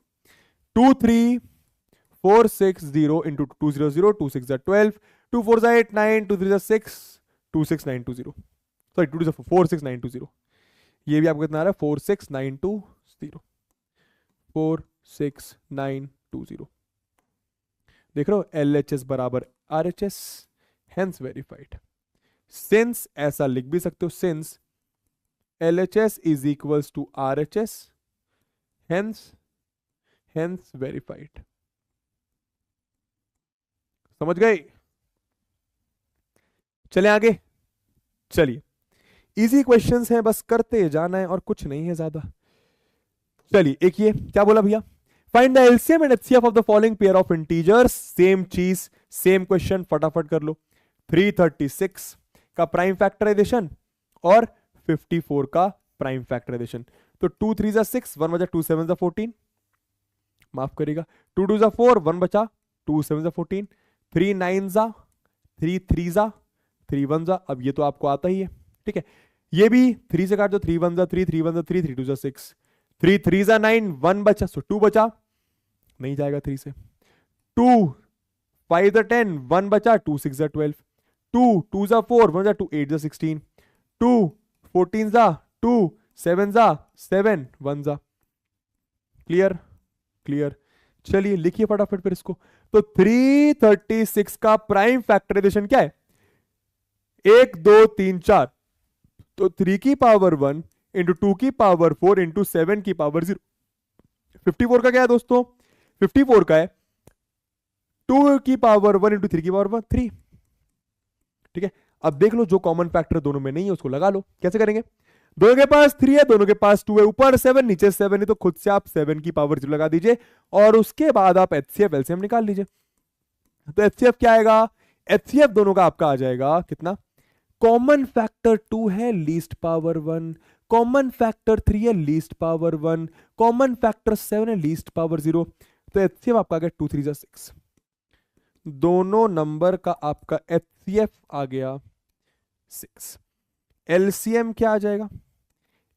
S1: 23460 इंटू 200, 2 6 जा 12, 2 4 जा 8 9, 2 3 जा 6, 26920, सॉरी 2 46920। ये भी आपको कितना आ रहा है? 46920, 46920। देख रहे हो, LHS बराबर RHS, हेंस वेरीफाइड। सिंस ऐसा लिख भी सकते हो, since LHS is equals to RHS, hence verified. समझ गए? चले आगे। चलिए, इजी क्वेश्चंस हैं, बस करते जाना है और कुछ नहीं है ज्यादा। चलिए, एक ये क्या बोला भैया? Find the LCM and HCF of the following pair of integers. Same चीज, सेम क्वेश्चन, फटाफट कर लो। 336 का प्राइम फैक्टराइजेशन और 54 का प्राइम फैक्टराइजेशन। तो 2 3 जा 6, 1 बचा, 2 7 जा 14, माफ करिएगा, 2 2 जा 4, 1 बचा, 2 7 जा 14, 3 9 जा 3 3 जा 3 1 जा। अब ये तो आपको आता ही है, ठीक है। ये भी 3 से काट दो, 3 1 जा 3, 3 1 जा 3, 3 2 जा 6, 3 3 जा 9, 1 बचा, सो 2 बचा, नहीं जाएगा 3 से। 2 5 जा 10, 1 बचा, 2 6 जा 12, 2 2 जा 4, 1 जा 2, 8 जा 16, 2 14 जा 2, 7 जा 7, 1 जा। क्लियर? क्लियर। चलिए लिखिए फटाफट फिर इसको। तो 336 का प्राइम फैक्टराइजेशन क्या है? 1 2 3 4, तो 3 की पावर 1 इंटू 2 की पावर 4 इंटू 7 की पावर 0। 54 का क्या है दोस्तों? 54 का है 2 की पावर 1 इंटू 3 की पावर 1, 3। ठीक है, अब देख लो जो कॉमन फैक्टर दोनों में नहीं है उसको लगा लो। कैसे करेंगे? दोनों के पास 3 है, दोनों के पास 2 है, ऊपर 7 नीचे 7 है, तो खुद से आप 7 की पावर 0 लगा दीजिए और उसके बाद आप एचसीएफ एलसीएम निकाल लीजिए। तो एचसीएफ क्या आएगा? एचसीएफ दोनों का आपका आ जाएगा कितना? कॉमन फैक्टर 2 है, लीस्ट पावर 1, कॉमन फैक्टर 3 है, लीस्ट पावर 1, कॉमन फैक्टर 7 है, लीस्ट पावर 0। तो एचसीएफ आपका आ गया 2 3 6। दोनों नंबर का आपका एचसीएफ आ गया 6। एलसीएम क्या आ जाएगा?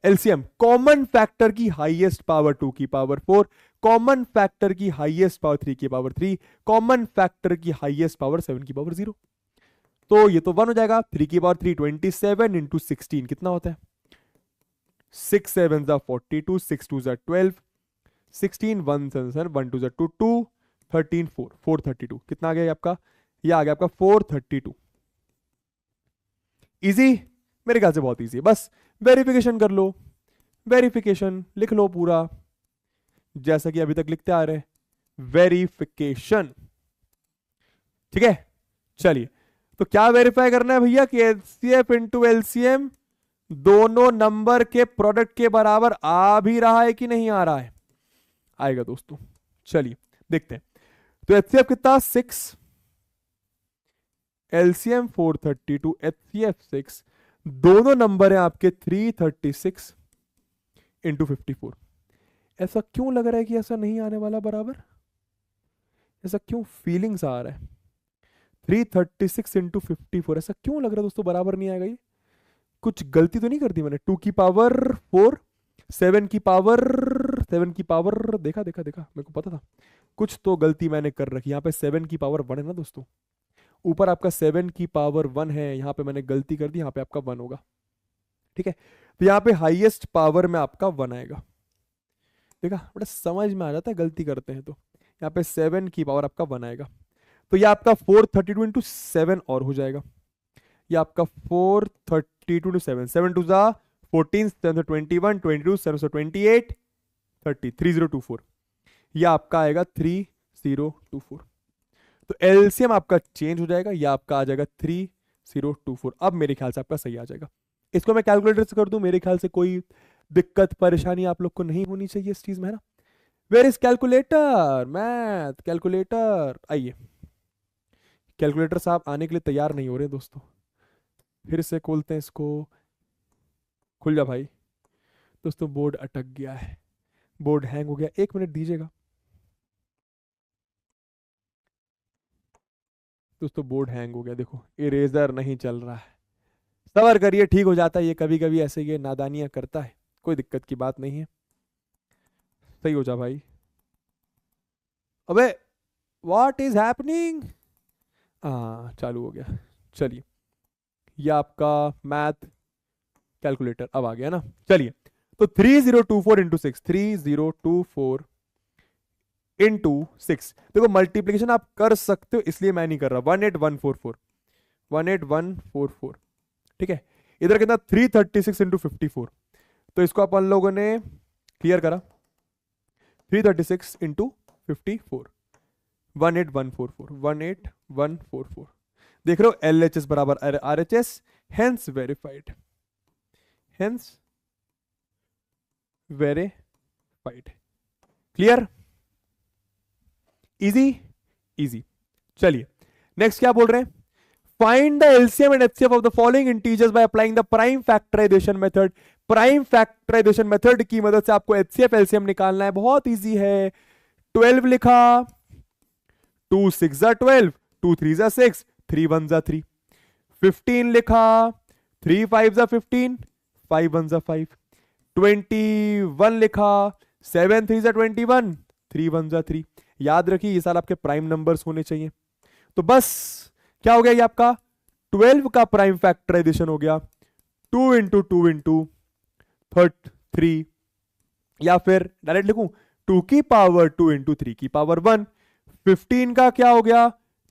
S1: एलसीएम कॉमन फैक्टर की हाईएस्ट पावर 2 की पावर 4, कॉमन फैक्टर की हाईएस्ट पावर 3 की पावर 3, कॉमन फैक्टर की हाईएस्ट पावर 7 की पावर 0। तो ये तो 1 हो जाएगा। 3 की पावर 3 27 इंटू 16 कितना होता है? 6 7 जा 42, 6 2 जा 12, 16 1 7 1 2 जा 2 2 13 4 432 कितना आ गया आपका? ये आ गया आपका 432। इजी? मेरे ख्याल से बहुत इजी है। बस वेरिफिकेशन कर लो, वेरिफिकेशन लिख लो पूरा जैसा कि अभी तक लिखते आ रहे हैं, वेरिफिकेशन। ठीक है, चलिए तो क्या वेरीफाई करना है भैया कि एचसीएफ इंटू एलसीएम दोनों नंबर के प्रोडक्ट के बराबर आ भी रहा है कि नहीं आ रहा है? आएगा दोस्तों, चलिए देखते हैं। तो एचसीएफ कितना? 6, एलसीएम 432, एचसीएफ 6, दोनों नंबर है आपके 336 इंटू 54। ऐसा क्यों लग रहा है कि ऐसा नहीं आने वाला बराबर? ऐसा क्यों फीलिंग्स आ रहा है? 336 इंटू 54 ऐसा क्यों लग रहा है दोस्तों बराबर नहीं आएगा? ये कुछ गलती तो नहीं कर दी मैंने? 2 की पावर 4, 7 की पावर देखा मेरे को पता था कुछ तो गलती मैंने कर रखी। यहाँ पे 7 की पावर 1 है ना दोस्तों, ऊपर आपका 7 की पावर 1 है, यहाँ पे मैंने गलती कर दी, यहाँ पे आपका 1 होगा। ठीक है, तो यहाँ पे हाईएस्ट पावर में आपका 1 आएगा। देखा, बड़ा समझ में आ जाता है गलती करते हैं तो। यहाँ पे 7 की पावर आपका 1 आएगा, तो ये आपका 432 इंटू 7 और हो जाएगा। ये आपका 432 इंटू 7, 7 2 जा 14, 7 21, 22, 7 28, 30, 3024। ये आपका आएगा 3024। तो एलसीएम आपका चेंज हो जाएगा, ये आपका आ जाएगा 3024। अब मेरे ख्याल से आपका सही आ जाएगा। इसको मैं कैलकुलेटर से कर दूं, मेरे ख्याल से कोई दिक्कत परेशानी आप लोग को नहीं होनी चाहिए इस चीज में, है ना? Where is calculator? Math calculator, आइए। कैलकुलेटर साहब आने के लिए तैयार नहीं हो रहे दोस्तों, फिर से खोलते हैं इसको। खुल जा भाई। दोस्तों बोर्ड अटक गया है, बोर्ड हैंग हो गया, 1 मिनट दीजिएगा दोस्तों। बोर्ड हैंग हो गया, देखो इरेजर नहीं चल रहा है। सबर करिए, ठीक हो जाता है, ये कभी कभी ऐसे ये नादानियां करता है, कोई दिक्कत की बात नहीं है। सही हो जा भाई। अबे व्हाट इज हैपनिंग? हाँ चालू हो गया। चलिए, ये आपका मैथ कैलकुलेटर अब आ गया ना। चलिए, तो 3024 इंटू 6, 3024 इंटू 6, देखो मल्टीप्लीकेशन आप कर सकते हो इसलिए मैं नहीं कर रहा। 18144, 18144। ठीक है, इधर कितना? 336 इंटू 54, तो इसको अपन लोगों ने क्लियर करा। 336 इंटू 54, 18144, 18144। देख रहे हो, LHS बराबर RHS, hence verified, hence verified. Clear? Easy easy. चलिए नेक्स्ट क्या बोल रहे हैं? Find the LCM and HCF of the following integers by applying the prime factorization method. Prime factorization method की मदद से आपको एचसीएफ एलसीएम निकालना है, बहुत इजी है। 12 लिखा, 2 6 जा 12, 2 3 जा 6, 3 1 जा 3। 15 लिखा, 3 5 जा 15, 5 1 जा 5। 21 लिखा, 7 3 जा 21, 3 1 जा 3। याद रखिए ये साल आपके प्राइम नंबर्स होने चाहिए। तो बस क्या हो गया, ये आपका 12 का प्राइम फैक्टराइजेशन हो गया, 2 इंटू 2 इंटू 3, या फिर डायरेक्ट लिखूं 2 की पावर 2 इंटू 3 की पावर 1। 15 का क्या हो गया?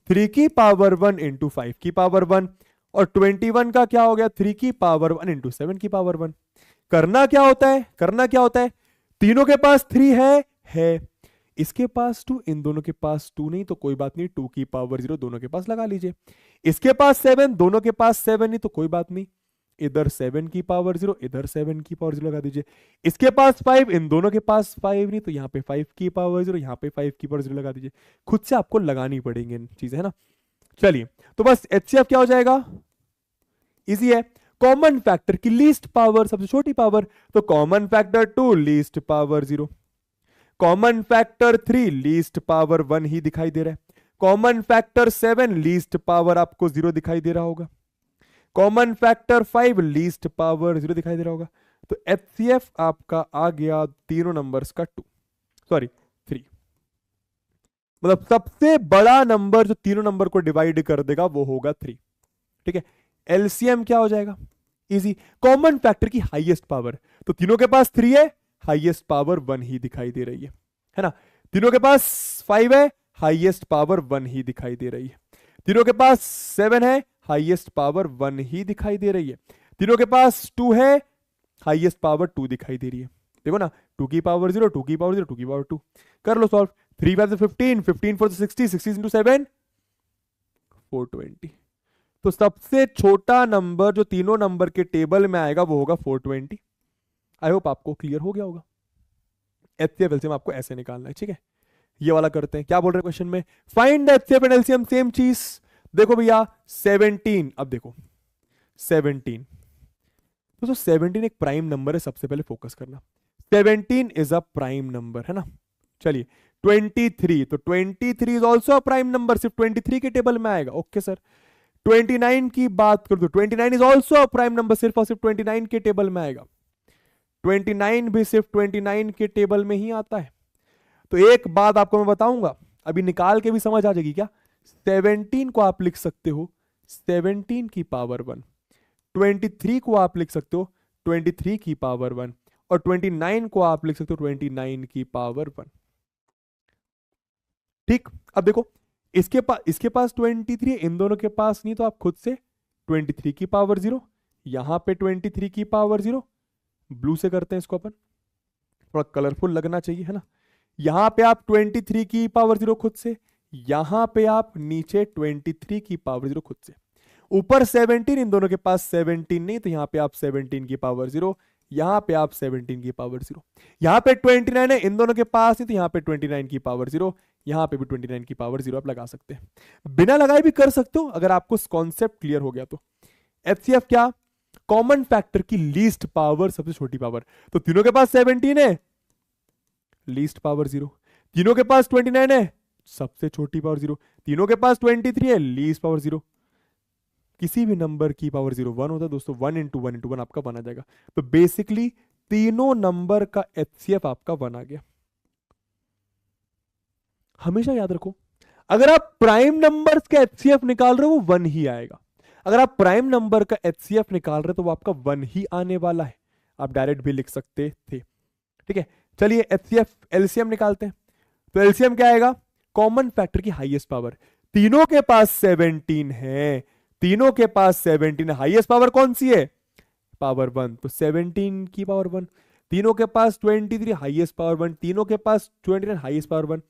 S1: 3 की पावर 1 इंटू 5 की पावर 1। और 21 का क्या हो गया? 3 की पावर 1 इंटू 7 की पावर 1। करना क्या होता है? तीनों के पास 3 है। इसके पास 2, इन दोनों के पास 2 नहीं तो कोई बात नहीं, 2 की पावर 0 दोनों के पास लगा लीजिए। इसके पास 7, दोनों के पास 7 नहीं तो कोई बात नहीं, इधर 7 की पावर 0, इधर 7 की पावर 0 लगा दीजिए। इसके पास 5, इन दोनों के पास 5 नहीं तो यहाँ पे 5 की पावर 0, यहाँ पे 5 की पावर 0 लगा दीजिए। खुद से आपको लगानी पड़ेंगे चीजें, है ना। चलिए, तो बस HCF क्या हो जाएगा, इजी है। कॉमन फैक्टर की लीस्ट पावर, सबसे छोटी पावर, तो common factor 2 least power 0, common factor 3 least power 1 ही दिखाई दे रहा है, कॉमन फैक्टर 7 लीस्ट पावर आपको 0 दिखाई दे रहा होगा, कॉमन फैक्टर 5 लीस्ट पावर 0 दिखाई दे रहा होगा। तो HCF आपका आ गया तीनों नंबर्स का 3, मतलब सबसे बड़ा नंबर जो तीनों नंबर को डिवाइड कर देगा वो होगा 3, ठीक है। LCM क्या हो जाएगा, इजी। कॉमन फैक्टर की हाईएस्ट पावर, तो तीनों के पास 3 है, हाईएस्ट पावर 1 ही दिखाई दे रही है ना। तीनों के पास 5 है, हाईएस्ट पावर 1 ही दिखाई दे रही है। तीनों के पास 7 है, हाईएस्ट पावर 1 ही दिखाई दे रही है। तीनों के पास 2 है, हाईएस्ट पावर 2 दिखाई दे रही है। देखो ना, 2 की पावर 0, 2 की पावर 0, 2 की पावर 2, कर लो सॉल्व। 3 5 15, 15 4 60, 60 into 7 420। तो सबसे छोटा नंबर जो तीनों नंबर के टेबल में आएगा वो होगा 420। आई होप आपको क्लियर हो गया होगा। HCF LCM आपको ऐसे निकालना है, ठीक है। ये वाला करते हैं, क्या बोल रहे हैं क्वेश्चन में, find the HCF and LCM, same चीज। देखो भैया 17, अब देखो 17, तो 17 एक प्राइम नंबर है, सबसे पहले फोकस करना। 17 इज अ प्राइम नंबर, है ना। चलिए 23, तो 23 is also a prime number, सिर्फ 23 के टेबल में आएगा, ओके सर। 29 की बात कर दो, 29 is also a prime number, सिर्फ और सिर्फ 29 के टेबल में आएगा। 29 भी सिर्फ 29 के टेबल में ही आता है। तो एक बात आपको मैं बताऊंगा, अभी निकाल के भी समझ आ जाएगी क्या। 17 को आप लिख सकते हो 17 की पावर 1, 23 को आप लिख सकते हो 23 की पावर 1, और 29 को आप लिख सकते हो 29 की पावर 1, ठीक। अब देखो इसके पास 23 है, इन दोनों के पास नहीं, तो आप खुद से 23 की पावर 0, यहां पे 23 की पावर 0, ब्लू से करते हैं इसको अपन, थोड़ा कलरफुल लगना चाहिए, है ना। यहां पे आप 23 की पावर 0 खुद से, यहां पे आप नीचे 23 की पावर 0 खुद से, ऊपर 17, इन दोनों के पास 17 नहीं तो यहां पे आप 17 की पावर 0, यहां पे आप 17 की पावर 0, यहां पे 29 है, इन दोनों के पास नहीं तो यहां पे 29 की पावर 0, यहां पे भी 29 की पावर 0 आप लगा सकते हैं। बिना लगाए भी कर सकते हो अगर आपको कॉन्सेप्ट क्लियर हो गया तो। HCF क्या, कॉमन फैक्टर की लीस्ट पावर, सबसे छोटी पावर, तो तीनों के पास 17 है, लीस्ट पावर 0, तीनों के पास 29 है, सबसे छोटी पावर 0, तीनों के पास 23 है, लीस्ट पावर 0। किसी भी नंबर की पावर 0 1 होता है दोस्तों, 1 into 1 into 1 आपका 1 आ जाएगा। तो बेसिकली तीनों नंबर का HCF आपका 1 आ गया। हमेशा याद रखो, अगर आप प्राइम नंबर्स का HCF निकाल रहे हो वो 1 ही आएगा। अगर आप प्राइम नंबर का HCF निकाल रहे हो तो वो आपका 1 ही आने वाला है। आप डायरेक्ट भी लिख सकते थे, ठीक है। चलिए HCF LCM निकालते हैं। तो LCM क्या आएगा, कॉमन फैक्टर की हाईएस्ट पावर, तीनों के पास 17 है, तीनों के पास 17 है, हाईएस्ट पावर कौन सी है, पावर 1, तो 17 की पावर 1, तीनों के पास 23 हाईएस्ट पावर 1, तीनों के पास 29 हाईएस्ट पावर 1।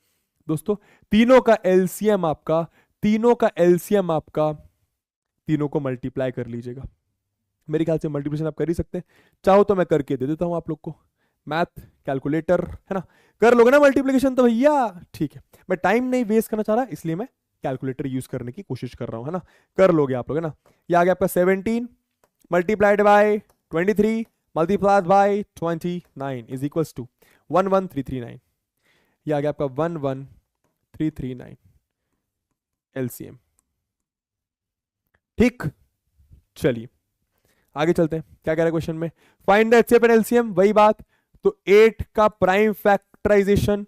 S1: दोस्तों तीनों का LCM आपका, तीनों का LCM आपका, तीनों को मल्टीप्लाई कर लीजिएगा। मेरे ख्याल से मल्टीप्लिकेशन आप कर ही सकते हैं, चाहो तो मैं करके दे देता हूं आप लोग को, मैथ कैलकुलेटर है ना, कर लोगे ना मल्टीप्लिकेशन तो भैया, ठीक है। मैं टाइम नहीं वेस्ट करना चाह रहा इसलिए मैं कैलकुलेटर यूज करने की कोशिश कर रहा हूं, है ना। कर लोगे आप लोग, है ना। ये आ गया आपका 17 multiplied by 23 multiplied by 29 is equals to 11339। ये आ गया आपका 11339 LCM, ठीक। चलिए आगे चलते हैं, क्या कह रहा है क्वेश्चन में, find the HCF and LCM, वही बात। तो 8 का प्राइम फैक्टराइजेशन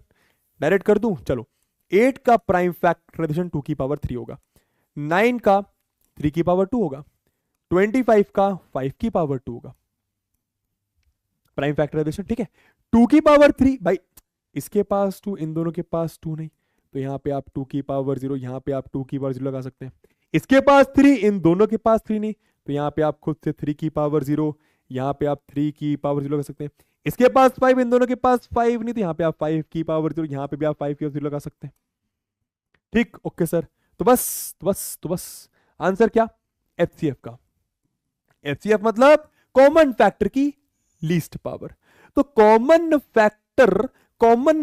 S1: डायरेक्ट कर दूं, चलो 8 का प्राइम फैक्टराइजेशन 2 की पावर 3 होगा, 9 का 3 की पावर 2 होगा, 25 का 5 की पावर 2 होगा, प्राइम फैक्टराइजेशन, ठीक है। 2 की पावर 3, भाई इसके पास 2, इन दोनों के पास 2 नहीं, तो यहां पे आप 2 की पावर 0, यहां पे आप 2 की पावर 0 लगा सकते हैं। इसके पास 3, इन दोनों के पास 3 नहीं, तो यहां पे आप खुद से 3 की पावर 0, यहां पे आप 3 की पावर 0 लगा सकते हैं। इसके पास 5, इन दोनों के पास 5 नहीं, तो यहां पे आप 5 की पावर 0, यहां पे भी आप 5 की पावर 0 लगा सकते हैं। ठीक, ओके सर। तो बस आंसर क्या? एचसीएफ का। एचसीएफ मतलब कॉमन फैक्टर की लीस्ट पावर। तो कॉमन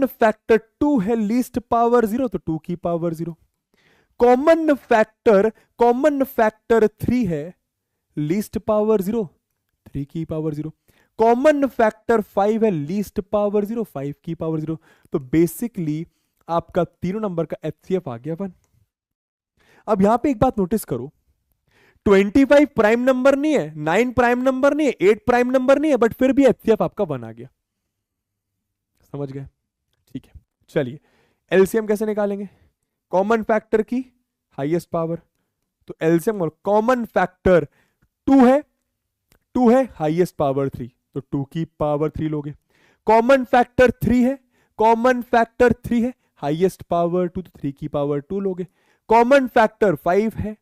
S1: फैक्टर 2 है, लीस्ट पावर 0, तो 2 की पावर 0। कॉमन फैक्टर 3 है, लीस्ट पावर 0, 3 की पावर 0। कॉमन फैक्टर 5 है, लीस्ट पावर 0, 5 की पावर 0। तो बेसिकली आपका तीनों नंबर का एचसीएफ आ गया 1। अब यहां पे एक बात नोटिस करो, 25 प्राइम नंबर नहीं है, 9 प्राइम नंबर नहीं है, 8 प्राइम नंबर नहीं है, बट फिर भी एचसीएफ आपका 1 आ गया। समझ गए? ठीक है, चलिए एलसीएम कैसे निकालेंगे? कॉमन फैक्टर की हाईएस्ट पावर, तो एलसीएम और कॉमन फैक्टर 2 है हाईएस्ट पावर 3, तो 2 की पावर 3 लोगे। कॉमन फैक्टर 3 है हाईएस्ट पावर 2, तो 3 की पावर 2 लोगे। कॉमन फैक्टर 5 है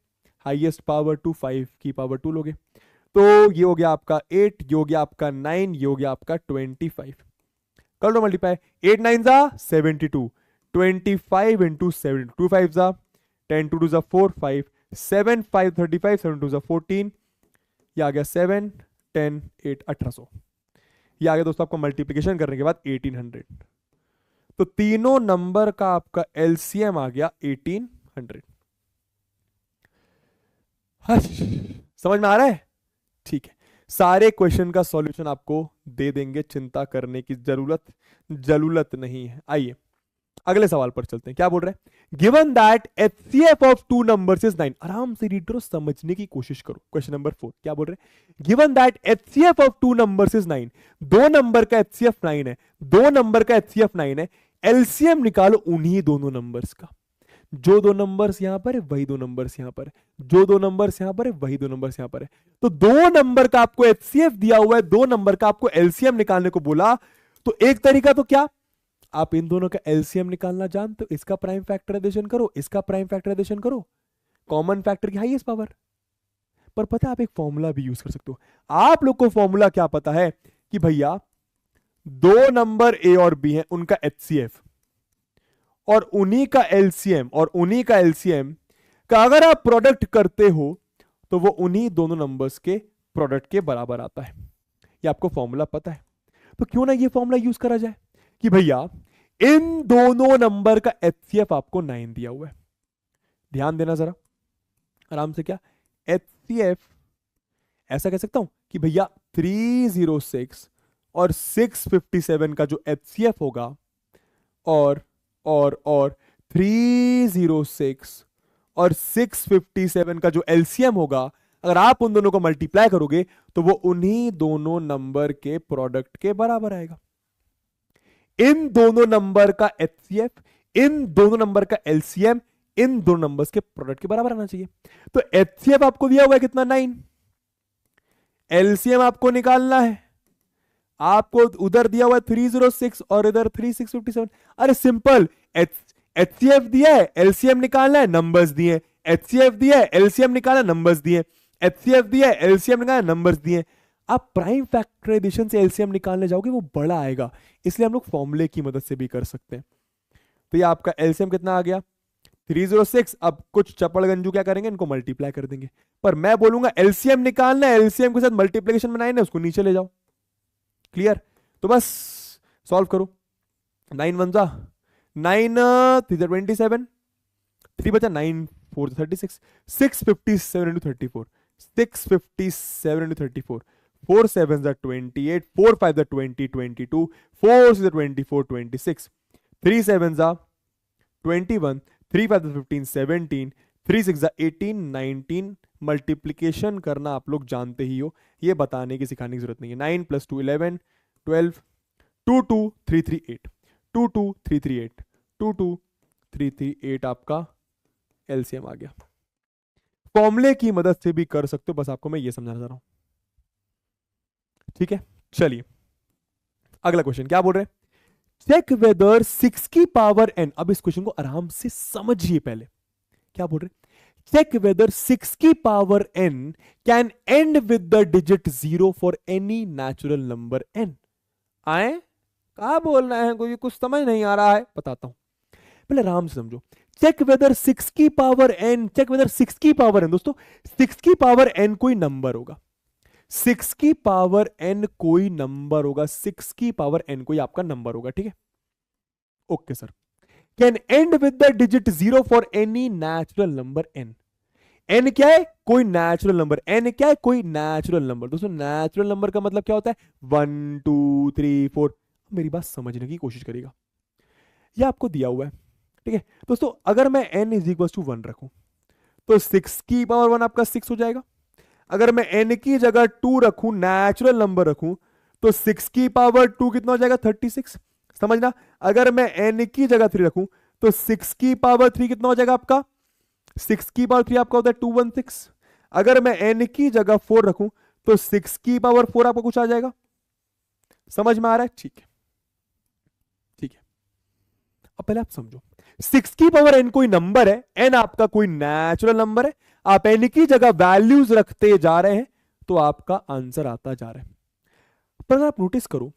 S1: हाईएस्ट पावर 2, 5 की पावर 2 लोगे। तो ये हो गया आपका 8, ये हो गया आपका 9, ये हो गया आपका 25। कर लो मल्टीप्लाई, 8 9 जा 72, 25 इंटू 7, 2 5 जा 10, 2 2 जा 4 5, 7 5 35, 7 2 जा 14, ये आ गया 7 10 8 1800। ये आ गया दोस्तों आपका मल्टीप्लिकेशन करने के बाद 1800। तो तीनों नंबर का आपका एलसीएम आ गया 1800। समझ में आ रहा है? ठीक है, सारे क्वेश्चन का सॉल्यूशन आपको दे देंगे, चिंता करने की जरूरत नहीं है। आइए अगले सवाल पर चलते हैं। क्या बोल रहे हैं? Given that HCF of 2 numbers is 9। आराम से रीड करो, समझने की कोशिश करो। क्वेश्चन नंबर 4 क्या बोल रहे हैं? Given that HCF of 2 numbers is 9। 2 number का एचसीएफ 9 है, 2 नंबर का एचसीएफ 9 है। एलसीएम निकालो उन्हीं दोनों नंबर्स का। जो 2 नंबर्स यहां पर है वही 2 नंबर्स यहां पर है, जो 2 नंबर्स यहां पर है वही 2 नंबर्स यहां पर है। तो 2 नंबर का आपको एचसीएफ दिया हुआ है, 2 नंबर का आपको एलसीएम निकालने को बोला। तो एक तरीका तो क्या, आप इन दोनों का एलसीएम निकालना जानते हो, इसका प्राइम फैक्टराइजेशन करो, इसका प्राइम फैक्टराइजेशन करो, कॉमन फैक्टर की हाईएस्ट पावर। पर पता है आप एक फॉर्मूला भी यूज कर सकते हो। आप लोग को फॉर्मूला क्या पता है कि भैया 2 नंबर ए और बी हैं, उनका एचसीएफ और उन्हीं का एलसीएम का अगर आप प्रोडक्ट करते हो तो वो उन्हीं दोनों नंबर्स के प्रोडक्ट के बराबर आता है। ये आपको फॉर्मूला पता है, तो क्यों ना ये फॉर्मूला यूज करा जाए कि भैया इन दोनों नंबर का एचसीएफ आपको 9 दिया हुआ है। ध्यान देना जरा आराम से। क्या एचसीएफ ऐसा कह सकता हूं कि भैया 306 और 657 का जो एचसीएफ होगा और 306 और 657 का जो एलसीएम होगा, अगर आप उन दोनों को मल्टीप्लाई करोगे तो वो उन्हीं दोनों नंबर के प्रोडक्ट के बराबर आएगा। इन दोनों नंबर का एचसीएफ, इन दोनों नंबर का एलसीएम इन दोनों नंबर्स के प्रोडक्ट के बराबर आना चाहिए। तो एचसीएफ आपको दिया हुआ है कितना 9, एलसीएम आपको निकालना है, आपको उधर दिया हुआ है 306 और इधर 3657। अरे सिंपल, एचसीएफ दिया है, एलसीएम निकालना है, नंबर्स दिए। एचसीएफ दिया है, एलसीएम निकालना, नंबर्स दिए। एचसीएफ दिया है, एलसीएम निकालना, नंबर्स दिए। आप प्राइम फैक्टराइजेशन से एलसीएम निकालने जाओगे वो बड़ा आएगा, इसलिए हम लोग फॉर्मूले की मदद से भी कर सकते हैं। तो ये आपका एलसीएम कितना आ गया 306। अब कुछ चपड़गंजू क्या करेंगे, इनको मल्टीप्लाई कर देंगे। पर मैं बोलूंगा एलसीएम निकालना है, एलसीएम के साथ मल्टीप्लिकेशन बनाए ना, उसको नीचे ले जाओ। क्लियर? तो बस सॉल्व करो। 9 1 जा 9 3 27, 3 बचा 9 4 36, 657 into 34, 657 into 34, 4 7 जा 28, 4 5 जा 20 22, 4 6 जा 24 26, 3 7 जा 21, 3 5 जा 15 17, 3 6 जा 18 19। मल्टीप्लीकेशन करना आप लोग जानते ही हो, ये बताने की सिखाने की जरूरत नहीं है। 9 + 2 11 12, 2 2 3 3 8, 2 2 3 3 8, 2 2 3 3 8 आपका एलसीएम आ गया। फॉर्मूले की मदद से भी कर सकते हो, बस आपको मैं ये समझाना चाह रहा हूं। ठीक है, चलिए अगला क्वेश्चन क्या बोल रहे हैं? चेक वेदर 6 की पावर n। अब इस क्वेश्चन को आराम से समझिए पहले। क्या बोल रहे हैं? चेक वेदर 6 की power n can and with the digit 0 for any natural number n। आए कहा बोल रहे हैं, कोई कुछ समझ नहीं आ रहा है, बताता हूं, पहले आराम से समझो। चेक वेदर 6 की पावर n, चेक वेदर 6 की पावर n, दोस्तों 6 की पावर n कोई नंबर होगा, 6 की पावर n कोई नंबर होगा, 6 की पावर n कोई आपका नंबर होगा, ठीक है। Okay sir. Can and with the digit 0 for any natural number n। n क्या है? कोई नेचुरल नंबर। n क्या है? कोई नेचुरल नंबर। दोस्तों नेचुरल नंबर का मतलब क्या होता है? 1 2 3 4। मेरी बात समझने की कोशिश करिएगा, यह आपको दिया हुआ है, ठीक है दोस्तों। अगर मैं n इज इक्वल टू 1 रखूं तो 6 की पावर 1 आपका 6 हो जाएगा। अगर मैं n की जगह 2 रखूं, नेचुरल नंबर रखूं, तो 6 की पावर 2 कितना हो जाएगा? 36। समझना। अगर मैं n की जगह 3 रखूं तो 6 की पावर 3 कितना हो जाएगा आपका? 6 की पावर 3 आपका होता है 216। अगर मैं n की जगह 4 रखूं तो 6 की पावर 4 आपको कुछ आ जाएगा। समझ में आ रहा है? ठीक है, ठीक है। अब पहले आप समझो, 6 की पावर n कोई नंबर है, n आपका कोई नेचुरल नंबर है, आप n की जगह वैल्यूज रखते जा रहे हैं तो आपका आंसर आता जा रहा है। पर अगर आप नोटिस करो,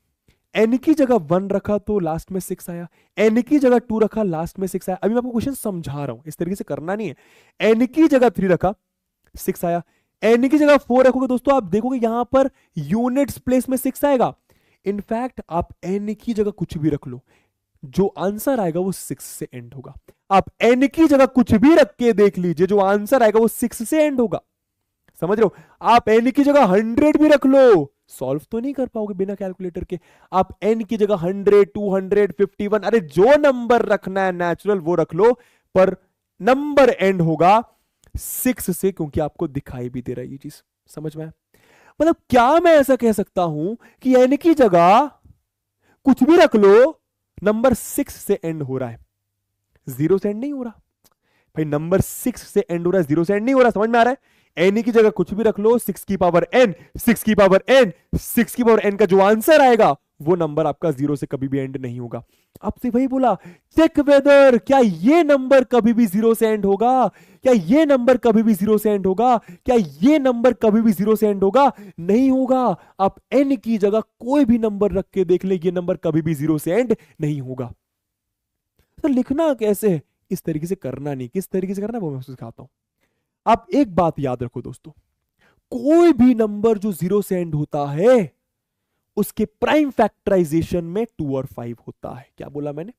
S1: n की जगह 1 रखा तो लास्ट में 6 आया, n की जगह 2 रखा लास्ट में 6 आया। अभी मैं आपको क्वेश्चन समझा रहा हूं, इस तरीके से करना नहीं है। n की जगह 3 रखा, 6 आया। n की जगह 4 रखोगे दोस्तों, आप देखोगे यहां पर यूनिट्स प्लेस में 6 आएगा। इनफैक्ट आप n की जगह कुछ भी रख लो, जो आंसर आएगा वो 6 से एंड होगा। आप n की जगह कुछ भी रख के देख लीजिए, जो आंसर आएगा वो 6 से एंड होगा। समझ रहे हो? आप n की जगह 100 भी रख लो, सॉल्व तो नहीं कर पाओगे बिना कैलकुलेटर के। आप n की जगह 100, 200, 51, अरे जो नंबर रखना है नेचुरल वो रख लो, पर नंबर एंड होगा 6 से, क्योंकि आपको दिखाई भी दे रहा है ये चीज। समझ में? मतलब क्या मैं ऐसा कह सकता हूं कि n की जगह कुछ भी रख लो, नंबर 6 से एंड हो रहा है, 0 से एंड नहीं हो रहा। भाई नंबर 6 से एंड हो रहा है, 0 से एंड नहीं हो रहा। समझ में आ रहा है? n की जगह कुछ भी रख लो, 6 की पावर n, 6 की पावर n, 6 की पावर n का जो आंसर आएगा वो नंबर आपका 0 से कभी भी एंड नहीं होगा। आपसे वही बोला, चेक वेदर क्या ये नंबर कभी भी 0 से एंड होगा? क्या ये नंबर कभी भी 0 से एंड होगा? क्या ये नंबर कभी भी 0 से एंड होगा? नहीं होगा। आप n की जगह कोई भी नंबर रख के देख ले, ये नंबर कभी भी 0 से एंड नहीं होगा। तो लिखना कैसे है? इस तरीके से करना नहीं, किस तरीके से करना है वो मैं सिखाता हूं। आप एक बात याद रखो दोस्तों, कोई भी नंबर जो 0 से एंड होता है उसके प्राइम फैक्टराइजेशन में 2 और 5 होता है। क्या बोला मैंने?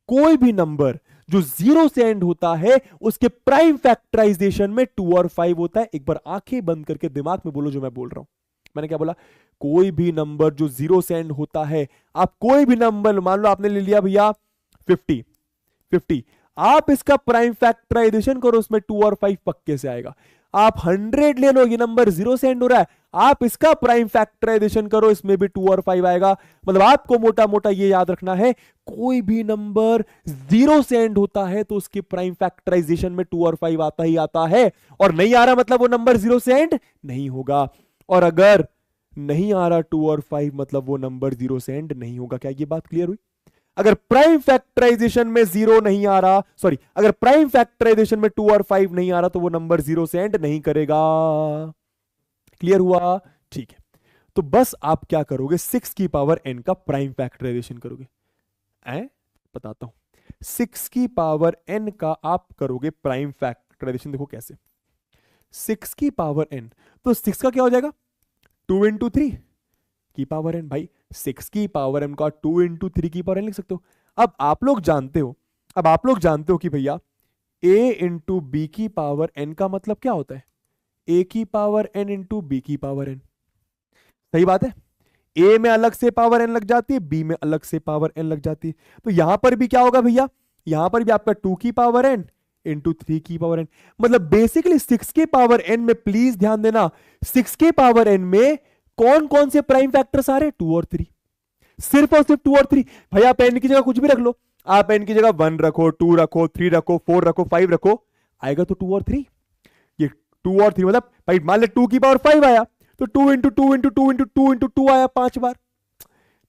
S1: कोई भी नंबर जो 0 से एंड होता है उसके प्राइम फैक्टराइजेशन में 2 और 5 होता है। एक बार आंखें बंद करके दिमाग में बोलो जो मैं बोल रहा हूं। मैंने क्या बोला? कोई भी नंबर जो 0 से एंड होता है, आप कोई भी नंबर मान लो, आपने ले लिया भैया 50, आप इसका प्राइम फैक्टराइजेशन करो, उसमें 2 और 5 पक्के से आएगा। आप 100 ले लो, ये नंबर 0 से एंड हो रहा है, आप इसका प्राइम फैक्टराइजेशन करो, इसमें भी 2 और 5 आएगा। मतलब आपको मोटा मोटा ये याद रखना है, कोई भी नंबर 0 से एंड होता है तो उसके प्राइम फैक्टराइजेशन में 2 और 5 आता ही आता है, और नहीं आ रहा मतलब वो नंबर 0 से एंड नहीं होगा। और अगर नहीं आ रहा 2 और 5 मतलब वो नंबर 0 से एंड नहीं होगा। क्या ये बात क्लियर हुई? अगर प्राइम फैक्टराइजेशन में 0 नहीं आ रहा, सॉरी, अगर प्राइम फैक्टराइजेशन में 2 और 5 नहीं आ रहा तो वो नंबर 0 से एंड नहीं करेगा। क्लियर हुआ? ठीक है। तो बस आप क्या करोगे, 6 की पावर n का प्राइम फैक्टराइजेशन करोगे। बताता हूं, 6 की पावर n का आप करोगे प्राइम फैक्टराइजेशन। देखो कैसे, 6 की पावर n, तो 6 का क्या हो जाएगा? 2 इंटू 3 की पावर n। भाई 6 की पावर n का 2 इंटू 3 की पावर n लिख सकते हो। अब आप लोग जानते हो कि भैया a इंटू बी की पावर n का मतलब क्या होता है? a की पावर n इंटू बी की पावर n। सही बात है? a में अलग से पावर n लग जाती है, b में अलग से पावर n लग जाती है। तो यहां पर भी क्या होगा भैया? यहां पर भी आपका 2 की पावर n इंटू 3 की पावर n। मतलब बेसिकली 6 के पावर n में, प्लीज ध्यान देना, 6 के पावर n में कौन कौन से प्राइम फैक्टर्स आ रहे हैं? 2 और 3, सिर्फ और सिर्फ 2 और 3। भाई आप n की जगह कुछ भी रख लो, आप n की जगह 1 रखो, 2 रखो, 3 रखो, 4 रखो, 5 रखो, आएगा तो 2 और 3। ये 2 और 3 मतलब भाई मान ले 2 की पावर 5 आया तो 2 इंटू 2 इंटू 2 इंटू 2 इंटू 2 आया 5 बार।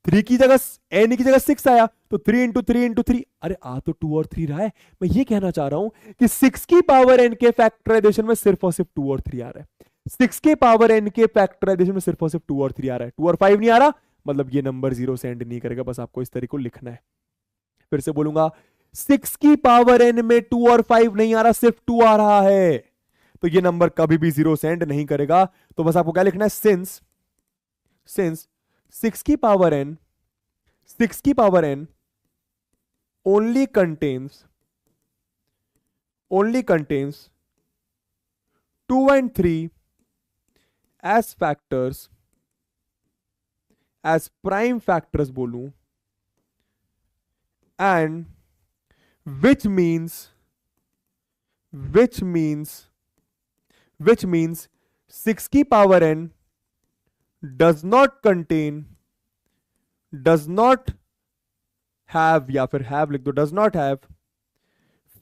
S1: 3 की जगह n की जगह 6 आया तो 3 इंटू 3 इंटू 3, अरे आ तो 2 और 3 रहा है। मैं ये कहना चाह रहा हूं कि 6 की पावर n के फैक्टराइजेशन में सिर्फ और सिर्फ 2 और 3 आ रहा है। 6 के पावर n के फैक्टराइजेशन में सिर्फ और सिर्फ 2 और 3 आ रहा है, 2 और 5 नहीं आ रहा। मतलब ये नंबर 0 से एंड नहीं करेगा, बस आपको इस तरीके को लिखना है। फिर से बोलूंगा, 6 की पावर n में 2 और 5 नहीं आ रहा, सिर्फ 2 आ रहा है, तो ये नंबर कभी भी 0 से एंड नहीं करेगा। तो बस आपको क्या लिखना है, सिंस 6 की power n only contains 2 and 3 as factors, as prime factors बोलूं, and which means 6 की power n does not have, या फिर have लिख दो, does not have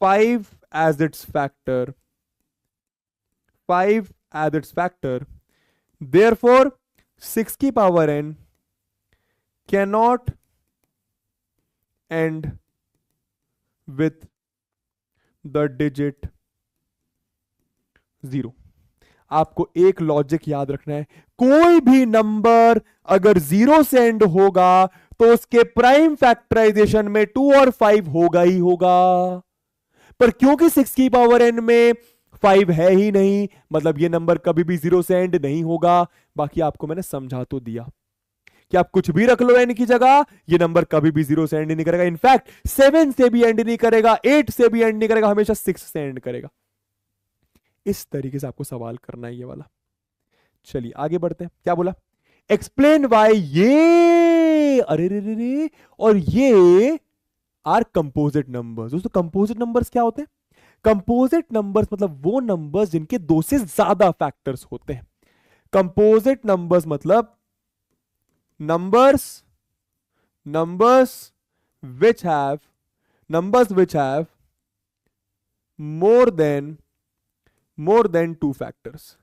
S1: 5 as its factor, therefore 6 की power n cannot end with the digit 0। आपको एक logic याद रखना है, कोई भी नंबर अगर 0 से एंड होगा तो उसके प्राइम फैक्टराइजेशन में 2 और 5 होगा ही होगा, पर क्योंकि 6 की पावर n में 5 है ही नहीं, मतलब ये नंबर कभी भी 0 से एंड नहीं होगा। बाकी आपको मैंने समझा तो दिया कि आप कुछ भी रख लो n की जगह, ये नंबर कभी भी 0 से एंड नहीं करेगा। इनफैक्ट 7 से भी एंड नहीं करेगा, 8 से भी एंड नहीं करेगा, हमेशा 6 से एंड करेगा। इस तरीके से आपको सवाल करना है ये वाला। चलिए आगे बढ़ते हैं। क्या बोला, एक्सप्लेन वाई ये, अरे रे रे रे, और ये आर कंपोजिट नंबर्स। दोस्तों कंपोजिट नंबर्स क्या होते हैं? कंपोजिट नंबर्स मतलब वो नंबर्स जिनके 2 से ज्यादा फैक्टर्स होते हैं। कंपोजिट नंबर्स मतलब numbers which have more than 2 factors।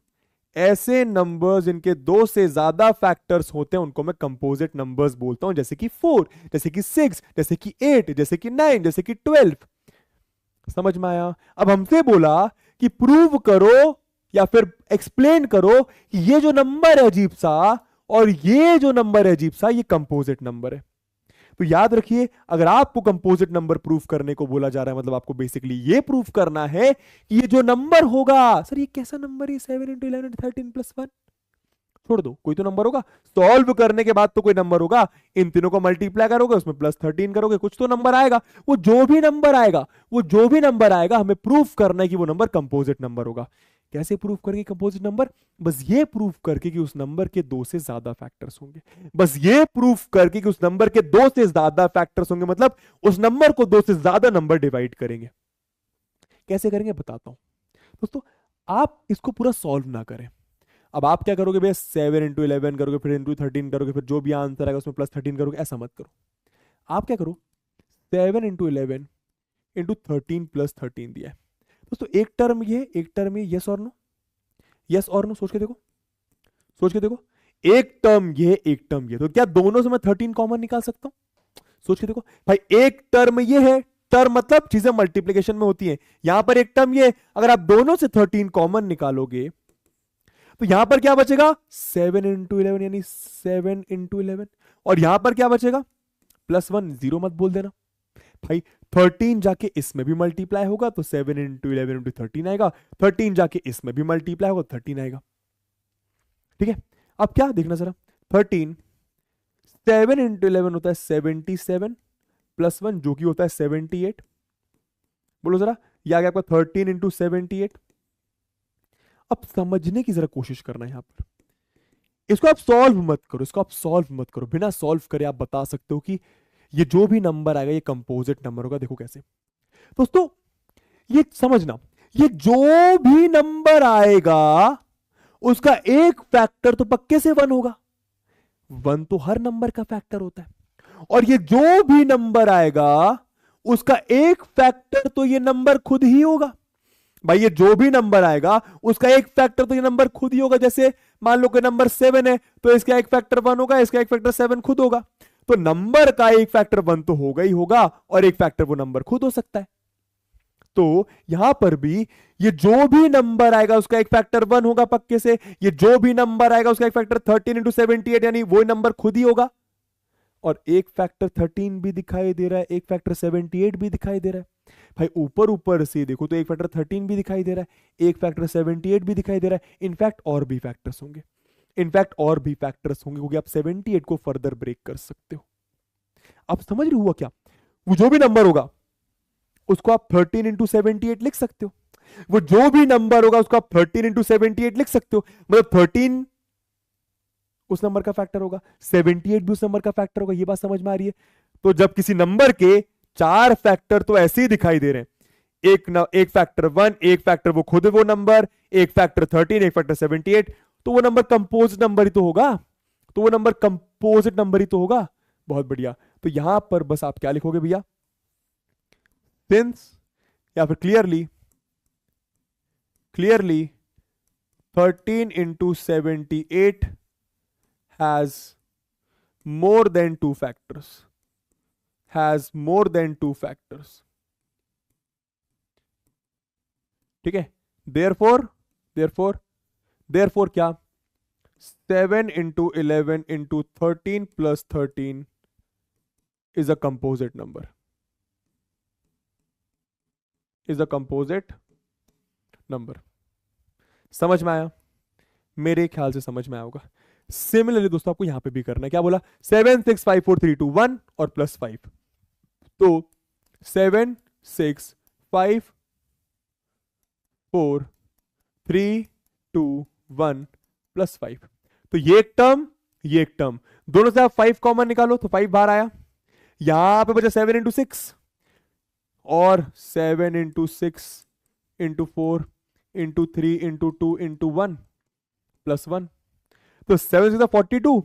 S1: ऐसे नंबर्स जिनके 2 से ज्यादा फैक्टर्स होते हैं उनको मैं कंपोजिट नंबर्स बोलता हूं, जैसे कि 4, जैसे कि 6, जैसे कि 8, जैसे कि 9, जैसे कि 12। समझ में आया? अब हमसे बोला कि प्रूव करो या फिर एक्सप्लेन करो कि ये जो नंबर है अजीब सा और ये जो नंबर है अजीब सा, ये कंपोजिट नंबर है। तो याद रखिए, अगर आपको कंपोजिट नंबर प्रूफ करने को बोला जा रहा है, मतलब आपको बेसिकली ये प्रूफ करना है कि ये जो नंबर होगा, सर ये कैसा नंबर है, 7 × 11 13 + 1, छोड़ दो, कोई तो नंबर होगा। सॉल्व करने के बाद तो कोई नंबर होगा, इन तीनों को मल्टीप्लाई करोगे, उसमें +13 करोगे, कुछ तो नंबर आएगा। वो जो भी नंबर आएगा हमें प्रूफ करना है कि वो नंबर कंपोजिट नंबर होगा। कैसे प्रूफ करेंगे कंपोजिट नंबर? बस ये प्रूफ करके कि उस नंबर के 2 से ज्यादा फैक्टर्स होंगे। बस ये प्रूफ करके कि उस नंबर के 2 से ज्यादा फैक्टर्स होंगे, मतलब उस नंबर को 2 से ज्यादा नंबर डिवाइड करेंगे। कैसे करेंगे बताता हूं। दोस्तों आप इसको पूरा सॉल्व ना करें। अब आप क्या करोगे भैया, 7 × 11 करोगे, फिर × 13 करोगे, फिर जो भी आंसर आएगा उसमें +13 करोगे, ऐसा मत करो। आप क्या करो, 7 × 11 × 13 + 13 दिया है दोस्तों, एक टर्म ये, एक टर्म ये, यस और नो, यस और नो, सोच के देखो, एक टर्म ये, एक टर्म ये, तो क्या दोनों से मैं 13 कॉमन निकाल सकता हूं? सोच के देखो भाई, एक टर्म ये है, टर्म मतलब चीजें मल्टीप्लिकेशन में होती हैं, यहां पर एक टर्म ये, अगर आप दोनों से 13 कॉमन निकालोगे तो यहां पर क्या बचेगा, 7 × 11 यानी 7 × 11, और यहां पर क्या बचेगा, +1, 0 मत बोल देना भाई। 13 जाके इसमें भी मल्टीप्लाई होगा तो 7 × 11 × 13 आएगा, 13 जाके इसमें भी मल्टीप्लाई होगा 13 आएगा। ठीक है, अब क्या देखना जरा, 13 7 × 11 होता है 77 +1 जो कि होता है 78। बोलो जरा, यह आ गया आपका 13 × 78। अब समझने की जरा कोशिश करना है यहां पर, इसको आप सॉल्व मत करो, बिना सॉल्व करे आप बता सकते हो कि ये जो भी नंबर आएगा ये कंपोजिट नंबर होगा। देखो कैसे दोस्तों, ये समझना, ये जो भी नंबर आएगा उसका एक फैक्टर तो पक्के से 1 होगा, 1 तो हर नंबर का फैक्टर होता है, और ये जो भी नंबर आएगा उसका एक फैक्टर तो ये नंबर खुद ही होगा। भाई ये जो भी नंबर आएगा उसका एक फैक्टर तो ये नंबर खुद ही होगा। जैसे मान लो कि नंबर 7 है तो इसका एक फैक्टर 1 होगा, इसका एक फैक्टर 7 खुद होगा, तो नंबर का एक फैक्टर 1 तो होगा ही होगा, और एक फैक्टर वो नंबर खुद हो सकता है। तो यहां पर भी ये जो भी नंबर आएगा उसका एक फैक्टर 1 होगा पक्के से, ये जो भी नंबर आएगा उसका एक फैक्टर 13 × 78 यानी वो नंबर खुद ही होगा। और एक फैक्टर 13 भी दिखाई दे रहा है, एक फैक्टर 78 भी दिखाई दे रहा है। भाई ऊपर ऊपर से देखो तो एक फैक्टर 13 भी दिखाई दे रहा है, एक फैक्टर 78 भी दिखाई दे रहा है। इनफैक्ट और भी फैक्टर्स होंगे, इनफैक्ट और भी फैक्टर्स होंगे, क्योंकि आप 78 को फर्दर ब्रेक कर सकते हो। आप समझ रहे हुआ क्या? वो जो भी नंबर होगा उसको आप 13 इंटू 78 लिख सकते हो। वो जो भी नंबर होगा उसको आप 13 इंटू 78 लिख सकते हो। मतलब 13 उस नंबर का फैक्टर होगा, 78 भी उस नंबर का फैक्टर होगा। ये बात समझ में आ रही है? तो जब किसी नंबर के चार फैक्टर तो ऐसे ही दिखाई दे रहे हैं, एक फैक्टर 1, एक फैक्टर वो खुद वो नंबर, एक फैक्टर 13, एक फैक्टर 78, तो वो नंबर कंपोजिट नंबर ही तो होगा, तो वो नंबर कंपोजिट नंबर ही तो होगा। बहुत बढ़िया। तो यहां पर बस आप क्या लिखोगे भैया? सिंस या फिर clearly 13 into 78 has more than two factors, has more than two factors। ठीक है, therefore क्या? 7 into 11 into 13 plus 13 is a composite number, is a composite number। समझ में आया? मेरे ख्याल से समझ में आया होगा। सिमिलरली दोस्तों आपको यहां पे भी करना है। क्या बोला? 7 6 5 4 3 2 1 और प्लस 5, तो 7 6 5 4 3 2 1 प्लस 5। तो ये एक टर्म, ये एक टर्म, दोनों से आप 5 कॉमन निकालो तो 5 बाहर आया। यहां पे बचा 7 इंटू 6 और 7 into 6 into 4 into 3 into 2 into 1 plus 1। तो 7 6 42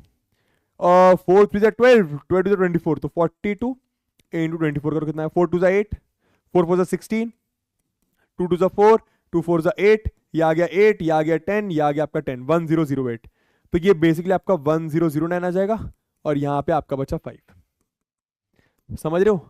S1: और 4 3 12, 12 24, तो 42 इंटू 24 करो कितना है? 4 2 8, 4 4 16, 2 2 4, 2 4 8, ये आ गया 8, ये आ गया 10, ये आ गया आपका 10, 1008। तो ये बेसिकली आपका 1009 आ जाएगा और यहां पे आपका बचा 5। समझ रहे हो?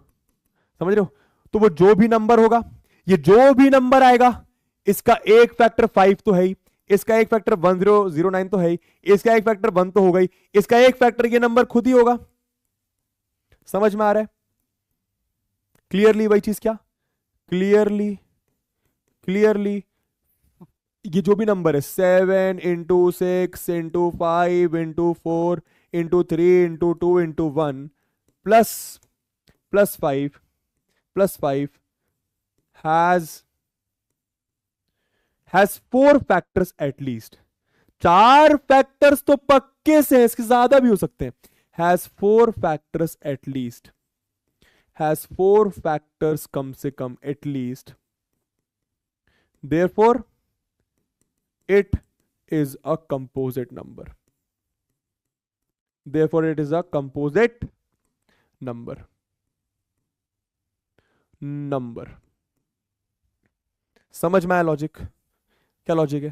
S1: समझ रहे हो? तो वो जो भी नंबर होगा, ये जो भी नंबर आएगा, इसका एक फैक्टर 5 तो है ही, इसका एक फैक्टर 1009 तो है ही, इसका एक फैक्टर 1 तो होगा ही, इसका एक फैक्टर ये नंबर खुद ही होगा। समझ में आ रहा है? क्लियरली वही चीज क्या? क्लियरली ये जो भी नंबर है 7 into 6 into 5 into 4 into 3 into 2 into 1 plus 5 has 4 factors at least। 4 factors तो पक्के से, इसके ज्यादा भी हो सकते हैं। has 4 factors at least, has 4 factors कम से कम at least, therefore it is a composite number, therefore it is a composite number। समझ में आया लॉजिक? क्या लॉजिक है?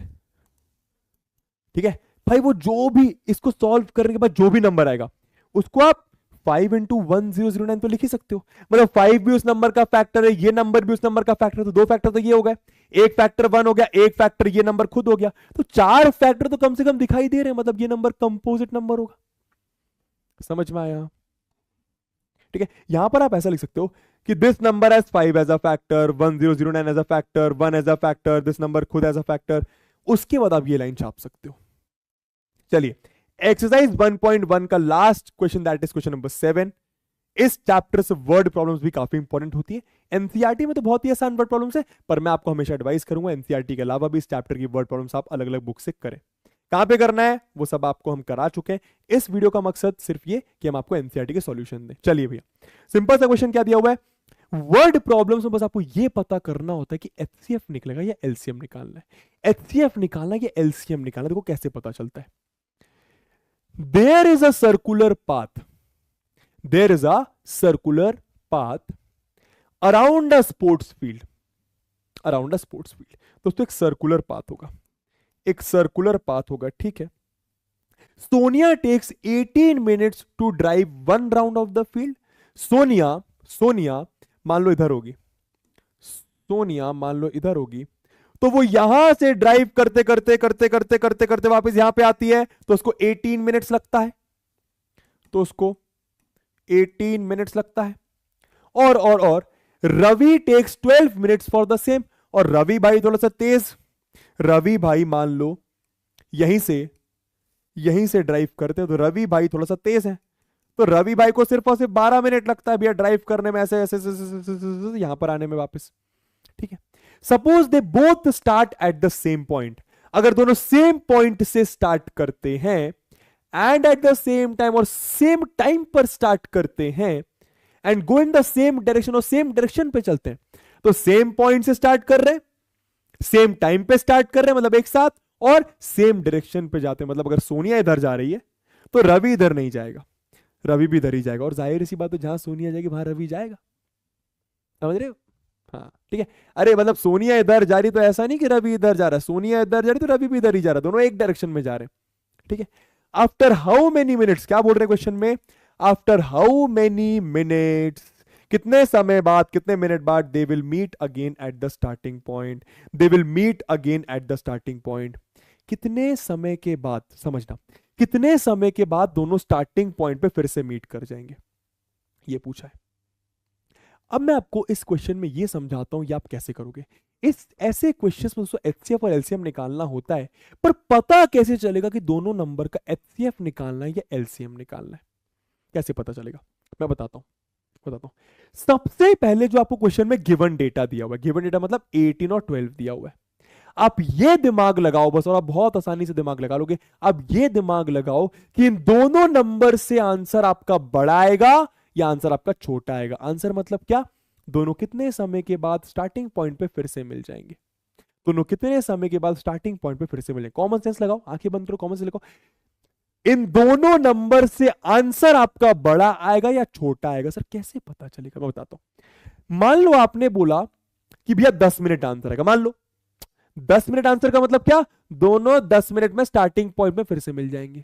S1: ठीक है भाई, वो जो भी इसको सॉल्व करने के बाद जो भी नंबर आएगा उसको आप 5 इंटू 1009 तो लिख ही सकते हो। मतलब 5 भी उस नंबर का फैक्टर है, ये नंबर भी उस नंबर का फैक्टर है, तो 2 फैक्टर तो ये हो गए, एक फैक्टर 1 हो गया, एक फैक्टर ये नंबर खुद हो गया, तो 4 फैक्टर तो कम से कम दिखाई दे रहे हैं, मतलब ये नंबर कंपोजिट नंबर होगा। समझ में आया? ठीक है, यहां पर आप ऐसा लिख सकते हो कि this number has 5 as a factor, 1009 as a factor, 1 as a factor, this number खुद एज अ फैक्टर। उसके बाद आप ये लाइन छाप सकते हो। चलिए, एक्सरसाइज 1.1 का last question, that is question number 7। इस चैप्टर से वर्ड प्रॉब्लम्स भी काफी इंपॉर्टेंट होती है। एनसीईआरटी में तो बहुत ही आसान वर्ड प्रॉब्लम्स है, पर मैं आपको हमेशा एडवाइस करूंगा एनसीईआरटी के अलावा भी इस चैप्टर की वर्ड प्रॉब्लम्स आप अलग अलग बुक से करें। कहां पे करना है वो सब आपको हम करा चुके हैं। इस वीडियो का मकसद सिर्फ ये कि हम आपको एनसीईआरटी के सॉल्यूशन दें। चलिए भैया, सिंपल सा क्वेश्चन क्या दिया हुआ है, वर्ड प्रॉब्लम्स में बस आपको ये पता करना होता है कि एचसीएफ निकलेगा या एलसीएम निकालना है। एचसीएफ निकालना है या एलसीएम निकालना है, देखो कैसे पता चलता है। There is a circular path, there is a circular path around a sports field, around a sports field. दोस्तों एक सर्कुलर पाथ होगा, एक सर्कुलर पाथ होगा, ठीक है। Sonia takes 18 minutes to drive 1 round of the field. Sonia मान लो इधर होगी, सोनिया मान लो इधर होगी, तो वो यहां से ड्राइव करते करते करते करते करते करते वापस यहां पे आती है, तो उसको 18 मिनट्स लगता है। तो उसको 18 मिनट्स लगता है। और Ravi takes 12 minutes for the same. और रवि भाई थोड़ा सा तेज, रवि भाई मान लो यहीं से ड्राइव करते हैं, तो रवि भाई थोड़ा सा तेज है, तो रवि भाई को सिर्फ और सिर्फ 12 मिनट लगता है भैया ड्राइव करने में, ऐसे ऐसे यहां पर आने में वापस। ठीक है, suppose they both start at the same point, अगर दोनों सेम पॉइंट से स्टार्ट करते हैं and at the same time, और सेम टाइम पर स्टार्ट करते हैं and go in the same direction, और सेम डायरेक्शन पे चलते हैं, तो सेम पॉइंट से स्टार्ट कर रहे हैं, सेम टाइम पे स्टार्ट कर रहे हैं मतलब एक साथ, और सेम डायरेक्शन पे जाते हैं, मतलब अगर सोनिया इधर जा रही है तो रवि इधर नहीं जाएगा, रवि भी इधर ही जाएगा, और जाहिर सी बात है जहां सोनिया जाएगी वहां रवि जाएगा। समझ रहे हो? हाँ ठीक है। अरे मतलब सोनिया इधर जा रही तो ऐसा नहीं कि रवि इधर जा रहा है, सोनिया इधर जा रही तो रवि भी इधर ही जा रहा है, दोनों एक डायरेक्शन में जा रहे हैं। ठीक है, आफ्टर हाउ मेनी मिनट्स, क्या बोल रहे हैं क्वेश्चन में, आफ्टर हाउ मेनी मिनट्स, कितने समय बाद, कितने मिनट बाद, they will meet again at the starting point, they will meet again at the starting point. कितने समय के बाद, समझना, कितने समय के बाद दोनों स्टार्टिंग पॉइंट पे फिर से मीट कर जाएंगे, ये पूछा है। अब मैं आपको इस क्वेश्चन में ये समझाता हूं ये आप कैसे करोगे। इस ऐसे क्वेश्चंस में दोस्तों एचसीएफ और एलसीएम निकालना होता है, पर पता कैसे चलेगा कि दोनों नंबर का एचसीएफ निकालना है या एलसीएम निकालना है, कैसे पता चलेगा, मैं बताता हूं। सबसे पहले जो आपको क्वेश्चन में गिवन डेटा दिया हुआ है, गिवन डेटा मतलब 18 और 12 दिया हुआ है, आप ये दिमाग लगाओ बस, और आप बहुत आसानी से दिमाग लगा लोगे। आप ये दिमाग लगाओ कि इन दोनों नंबर से आंसर आपका बड़ा आएगा या आंसर आपका छोटा आएगा। आंसर मतलब क्या, दोनों कितने समय के बाद स्टार्टिंग पॉइंट पे फिर से मिल जाएंगे, दोनों कितने समय के बाद स्टार्टिंग पॉइंट पे फिर से मिलेंगे। कॉमन सेंस लगाओ, आंखें बंद करो, कॉमन सेंस लिखो, इन दोनों नंबर से आंसर आपका बड़ा आएगा या छोटा आएगा। सर कैसे पता चलेगा, मैं बताता हूं। मान लो आपने बोला कि भैया 10 मिनट आंसर आएगा, मान लो 10 मिनट आंसर का मतलब क्या, दोनों 10 मिनट में स्टार्टिंग पॉइंट में फिर से मिल जाएंगे।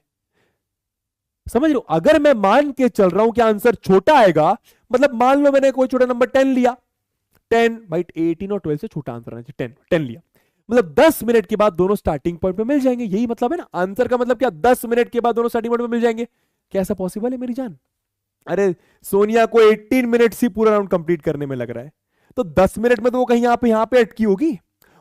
S1: समझ लो, अगर मैं मान के चल रहा हूं कि आंसर छोटा आएगा, मतलब मान लो मैंने कोई छोटा नंबर 10 लिया, 10 भाई 18 और 12 से छोटा आंसर आना चाहिए, 10 लिया, मतलब 10 मिनट के बाद दोनों स्टार्टिंग पॉइंट पे मिल जाएंगे, यही मतलब है ना। आंसर का मतलब क्या, 10 मिनट के बाद दोनों स्टार्टिंग पॉइंट पे मिल जाएंगे। कैसा पॉसिबल है मेरी जान? अरे सोनिया को 18 मिनट से पूरा राउंड कंप्लीट करने में लग रहा है, तो 10 मिनट में तो वो कहीं यहां पे अटकी होगी,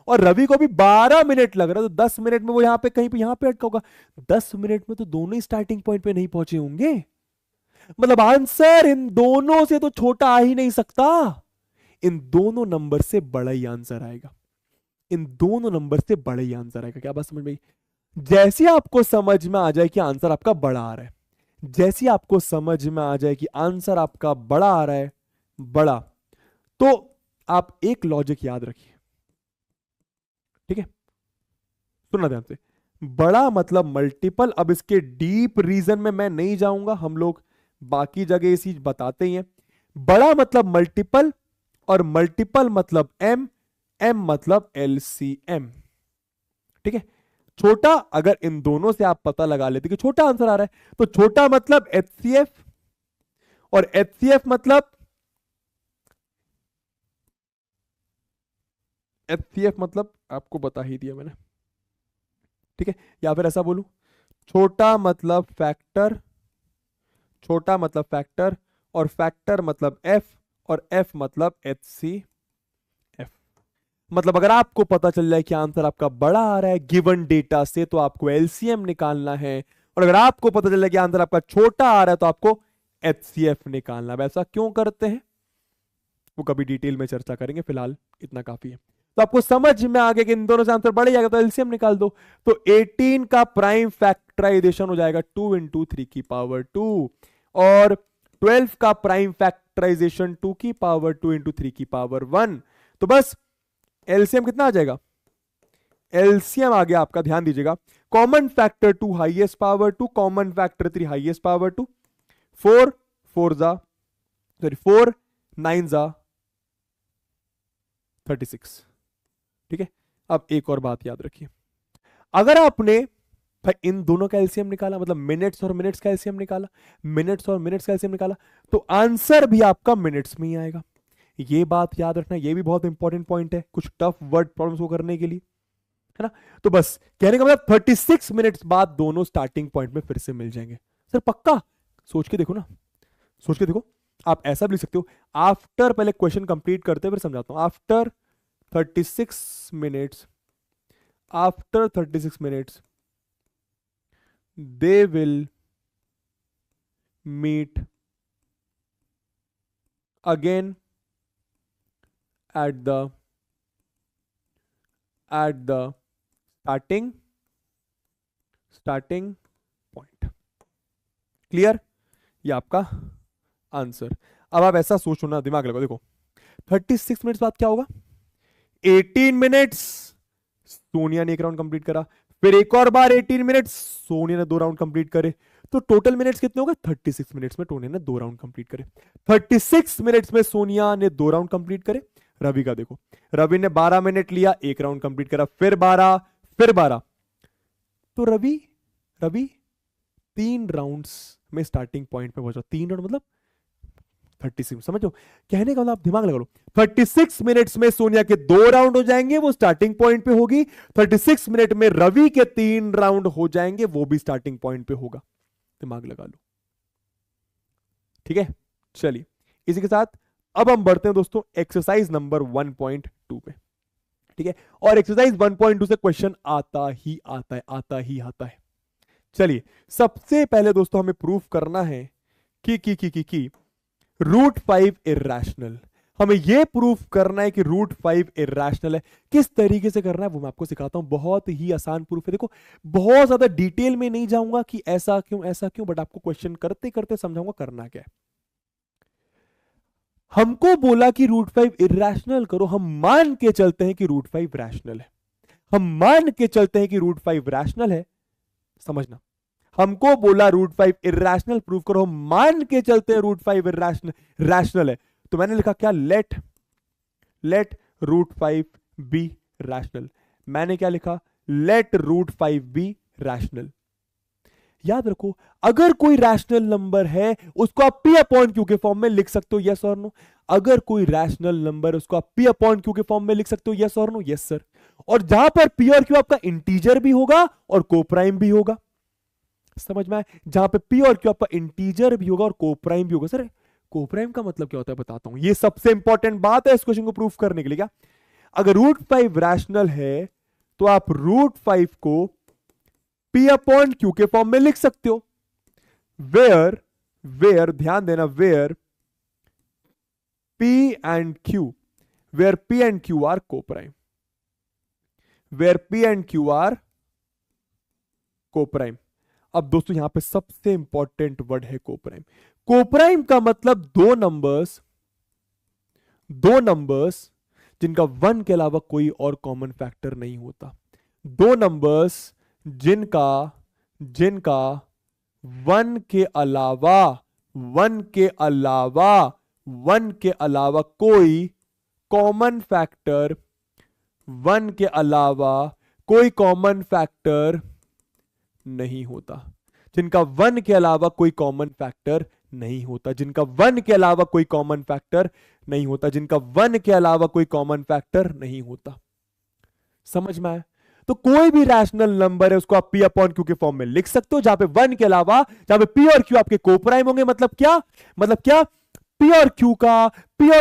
S1: और रवि को भी 12 मिनट लग रहा है, तो 10 मिनट में वो यहां पे कहीं पे यहां पे अटका होगा। 10 मिनट में तो दोनों ही स्टार्टिंग पॉइंट पे नहीं पहुंचे होंगे, मतलब आंसर इन दोनों से तो छोटा आ ही नहीं सकता, इन दोनों नंबर से बड़ा ही आंसर आएगा, इन दोनों नंबर से बड़ा ही आंसर आएगा। क्या बात समझ में? जैसे आपको समझ में आ जाए कि आंसर आपका बड़ा आ रहा है, जैसे आपको समझ में आ जाए कि आंसर आपका बड़ा आ रहा है, बड़ा, तो आप एक लॉजिक याद रखिए, ठीक है, सुनना ध्यान से। बड़ा मतलब मल्टीपल, अब इसके डीप रीजन में मैं नहीं जाऊंगा, हम लोग बाकी जगह ये चीज बताते ही हैं। बड़ा मतलब मल्टीपल, और मल्टीपल मतलब एम, एम मतलब एलसीएम, ठीक है। छोटा, अगर इन दोनों से आप पता लगा लेते कि छोटा आंसर आ रहा है, तो छोटा मतलब एचसीएफ, और एचसीएफ मतलब, एचसीएफ मतलब आपको बता ही दिया मैंने, ठीक है। या फिर ऐसा बोलूं, छोटा मतलब फैक्टर, छोटा मतलब फैक्टर, और फैक्टर मतलब एफ, और एफ मतलब एचसीएफ। मतलब अगर आपको पता चल जाए कि आंसर आपका बड़ा आ रहा है गिवन डेटा से, तो आपको एलसीएम निकालना है, और अगर आपको पता चल जाए कि आंसर आपका छोटा आ रहा है तो आपको एचसीएफ निकालना है। वैसा क्यों करते हैं वो कभी डिटेल में चर्चा करेंगे, फिलहाल इतना काफी है। तो आपको समझ में आ गया कि इन दोनों से आंसर बढ़ जाएगा तो एलसीएम निकाल दो। तो 18 का प्राइम फैक्टराइजेशन हो जाएगा 2 इंटू 3 की पावर 2, और 12 का प्राइम फैक्टराइजेशन 2 की पावर 2 इंटू 3 की पावर 1। तो बस एलसीएम कितना आ जाएगा, एलसीएम आ गया आपका, ध्यान दीजिएगा, common factor 2 highest power 2, common factor 3 highest power 2, 4 4 जा सॉरी 4 9 जा 36, ठीक है। अब एक और बात याद रखिए, अगर आपने भाई इन दोनों का एलसीएम निकाला, मतलब मिनट्स और मिनट्स का एलसीएम निकाला, मिनट्स और मिनट्स का एलसीएम निकाला, तो आंसर भी आपका मिनट्स में ही आएगा। ये बात याद रखना, ये भी बहुत इंपॉर्टेंट पॉइंट है कुछ टफ वर्ड प्रॉब्लम्स को करने के लिए, है ना। तो बस कहने का मतलब 36 मिनट्स बाद दोनों स्टार्टिंग पॉइंट में फिर से मिल जाएंगे। सर पक्का? सोच के देखो ना, सोच के देखो, आप ऐसा भी लिख सकते हो आफ्टर, पहले क्वेश्चन कंप्लीट करते फिर समझाता हूं। After 36 minutes, after 36 minutes they will meet again at the starting point। Clear? ये आपका आंसर। अब आप ऐसा सोचो ना, दिमाग लगाओ, देखो 36 मिनट्स बाद क्या होगा, 18 मिनट्स सोनिया ने एक राउंड कंप्लीट करा, फिर एक और बार 18 मिनट्स सोनिया ने 2 राउंड कंप्लीट करे, तो टोटल मिनट्स कितने हो गए, 36 मिनट्स में सोनिया ने 2 राउंड कंप्लीट करे। 36 मिनट्स में सोनिया ने 2 राउंड कंप्लीट करे। रवि का देखो, रवि ने 12 मिनट लिया, 1 राउंड कंप्लीट करा, फिर 12, फिर 12, तो रवि 3 राउंड्स में स्टार्टिंग पॉइंट पे पहुंचा। 3 राउंड मतलब 36, समझो कहने का मतलब, आप दिमाग लगा लो, 36 मिनट्स में सोनिया के 2 राउंड हो जाएंगे, वो स्टार्टिंग पॉइंट पे होगी। 36 मिनट में रवि के 3 राउंड हो जाएंगे, वो भी स्टार्टिंग पॉइंट पे होगा। दिमाग लगा लो, ठीक है। चलिए इसी के साथ अब हम बढ़ते हैं दोस्तों एक्सरसाइज नंबर 1.2 पे, ठीक है। और एक्सरसाइज 1.2 से क्वेश्चन आता ही आता है। चलिए सबसे पहले दोस्तों हमें प्रूफ करना है कि √5 इर्रेशनल। हमें यह प्रूफ करना है कि √5 इर्रेशनल है। किस तरीके से करना है वो मैं आपको सिखाता हूं, बहुत ही आसान प्रूफ है। देखो बहुत ज्यादा डिटेल में नहीं जाऊंगा कि ऐसा क्यों, बट आपको क्वेश्चन करते करते समझाऊंगा करना क्या है। हमको बोला कि √5 इर्रेशनल करो, हम मान के चलते हैं कि √5 रैशनल है। हम मान के चलते हैं कि √5 रैशनल है, समझना। हमको बोला √5 इर्रेशनल प्रूफ करो, हम मान के चलते हैं √5 रैशनल है। तो मैंने लिखा क्या, लेट √5 बी रैशनल। मैंने क्या लिखा, लेट √5 बी रैशनल। याद रखो अगर कोई रैशनल नंबर है उसको आप P/Q के फॉर्म में लिख सकते हो, यस और नो। अगर कोई रैशनल नंबर उसको आप P/Q के फॉर्म में लिख सकते हो, यस और नो, यस सर। और जहां पर P और Q आपका इंटीजर भी होगा और कोप्राइम भी होगा, समझ में आए? जहां पे P और Q आपका इंटीजर भी होगा और कोप्राइम भी होगा। सर कोप्राइम का मतलब क्या होता है बताता हूं, ये सबसे इंपॉर्टेंट बात है इस क्वेश्चन को प्रूफ करने के लिए। क्या अगर √5 रैशनल है तो आप √5 को P/Q के फॉर्म में लिख सकते हो। वेयर ध्यान देना, where P and Q are coprime, where P and Q are coprime. अब दोस्तों यहां पे सबसे इंपॉर्टेंट वर्ड है कोप्राइम। कोप्राइम का मतलब दो नंबर्स जिनका 1 के अलावा कोई और कॉमन फैक्टर नहीं होता। दो नंबर्स जिनका 1 के अलावा कोई कॉमन फैक्टर 1 के अलावा कोई कॉमन फैक्टर नहीं होता। जिनका 1 के अलावा कोई कॉमन फैक्टर नहीं होता, जिनका 1 के अलावा कोई कॉमन फैक्टर नहीं होता, जिनका 1 के अलावा कोई कॉमन फैक्टर नहीं होता। समझ में आया? तो कोई भी रैशनल नंबर है उसको आप P/Q के फॉर्म में लिख सकते हो, जहां पे 1 के अलावा, जहां पे P और Q आपके कोप्राइम होंगे। मतलब क्या P और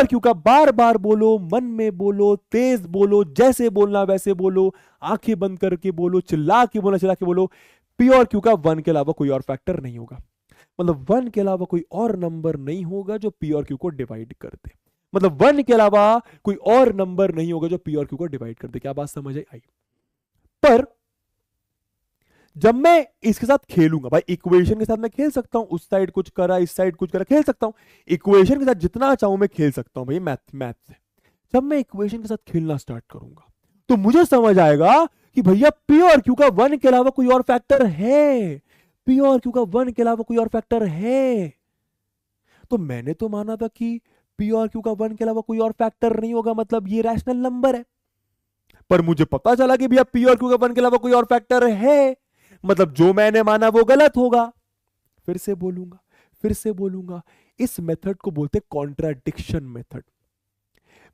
S1: Q का बार बार बोलो, मन में बोलो, तेज बोलो, जैसे बोलना वैसे बोलो, आंखें बंद करके बोलो, चिल्ला के बोलो, P और Q का 1 के अलावा कोई और फैक्टर नहीं होगा। मतलब 1 के अलावा कोई और नंबर नहीं होगा जो P और Q को डिवाइड कर दे। मतलब 1 के अलावा कोई और नंबर नहीं होगा जो P और Q को डिवाइड कर दे। क्या बात समझ आई? पर जब मैं इसके साथ खेलूंगा, भाई इक्वेशन के साथ मैं खेल सकता हूं, उस साइड कुछ करा, इस साइड कुछ करा, खेल सकता हूं। इक्वेशन के साथ जितना चाहूं मैं खेल सकता हूं भाई, मैथ से। जब मैं इक्वेशन के साथ खेलना स्टार्ट करूंगा तो मुझे समझ आएगा कि भैया P और Q का 1 के अलावा कोई और फैक्टर है। P और Q का 1 के अलावा कोई और फैक्टर है। तो मैंने तो माना था कि P और Q का 1 के अलावा कोई और फैक्टर नहीं होगा, मतलब ये रैशनल नंबर है। पर मुझे पता चला कि भैया P और Q का 1 के अलावा कोई और फैक्टर है, मतलब जो मैंने माना वो गलत होगा। फिर से बोलूंगा, इस मेथड को बोलते हैं कॉन्ट्राडिक्शन मेथड।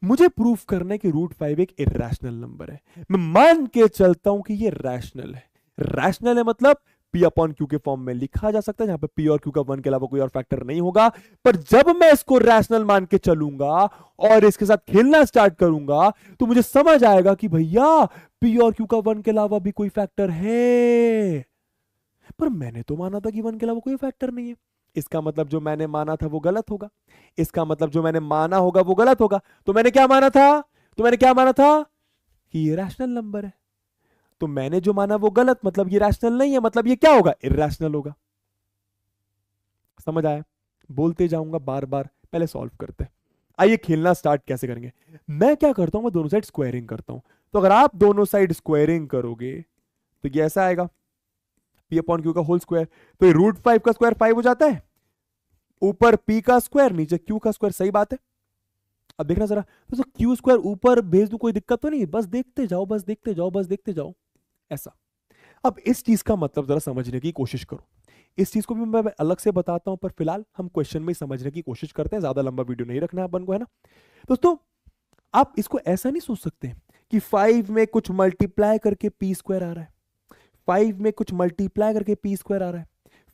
S1: मुझे प्रूफ करना है कि √5 एक इर्रेशनल नंबर है। मैं मान के चलता हूं कि ये रैशनल है। रैशनल है मतलब पी अपॉन क्यू के फॉर्म में लिखा जा सकता है, जहां पे पी और क्यू का 1 के अलावा कोई और फैक्टर नहीं होगा। पर जब मैं इसको रैशनल मान के चलूंगा और इसके साथ खेलना स्टार्ट करूंगा तो मुझे समझ आएगा कि भैया पी और क्यू का 1 के अलावा भी कोई फैक्टर है। पर मैंने तो माना था कि 1 के अलावा कोई फैक्टर नहीं है। इसका मतलब जो मैंने माना था वो गलत होगा। इसका मतलब जो मैंने माना होगा वो गलत होगा। तो मैंने क्या माना था? कि ये रैशनल नंबर है। तो मैंने जो माना वो गलत, मतलब ये रैशनल नहीं है, मतलब ये क्या होगा? इर्रेशनल होगा। समझ आया? बोलते जाऊंगा बार बार, पहले सॉल्व करते हैं। आइए खेलना स्टार्ट कैसे करेंगे। मैं क्या करता हूं, मैं दोनों साइड स्क्वायरिंग करता हूं। तो अगर आप दोनों साइड स्क्वायरिंग करोगे तो ये ऐसा आएगा, पी अपॉन क्यू का होल स्क्वायर। तो ये √5 का स्क्वायर 5 हो जाता है, ऊपर पी का स्क्वायर नीचे क्यू का स्क्वायर। सही बात है। अब देखना जरा, तो क्यू स्क्वायर ऊपर भेज दूं, कोई दिक्कत तो नहीं, बस देखते जाओ, बस देखते जाओ, बस देखते जाओ, ऐसा। अब इस चीज का मतलब जरा समझने की कोशिश करो। इस चीज को भी मैं अलग से बताता हूं, पर फिलहाल हम क्वेश्चन में ही समझने की कोशिश करते हैं। ज्यादा लंबा वीडियो नहीं रखना है अपन को, है ना दोस्तों। आप इसको ऐसा नहीं सोच सकते कि 5 में कुछ मल्टीप्लाई करके पी स्क्वायर आ रहा है, 5 में कुछ मल्टीप्लाई करके पी स्क्वायर आ रहा है,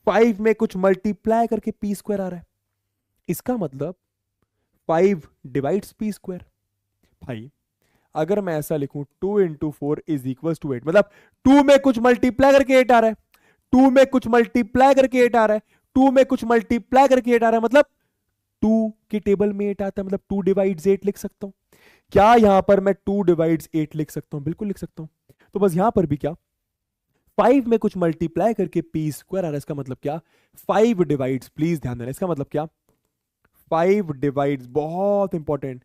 S1: 5 में कुछ मल्टीप्लाई करके पी स्क्वायर आ रहा है। इसका मतलब 5 डिवाइड्स पी स्क्वायर। भाई अगर मैं ऐसा लिखूं 2 इंटू 4 इज इक्वल टू 8, मतलब 2 में कुछ मल्टीप्लाई करके 8 आ रहा है, 2 में कुछ मल्टीप्लाई करके 8 आ रहा है, 2 में कुछ मल्टीप्लाई करके 8 आ रहा है, मतलब 2 के टेबल में 8 आता है, मतलब 2 डिवाइड्स 8 लिख सकता हूं। क्या यहां पर मैं 2 डिवाइड्स 8 लिख सकता हूं? बिल्कुल लिख सकता हूं। तो बस यहां पर भी क्या, 5 में कुछ मल्टीप्लाई करके पी स्क्वायर आ रहा है। इसका मतलब क्या, 5 डिवाइड्स, प्लीज ध्यान देना, इसका मतलब क्या, 5 डिवाइड्स, बहुत important,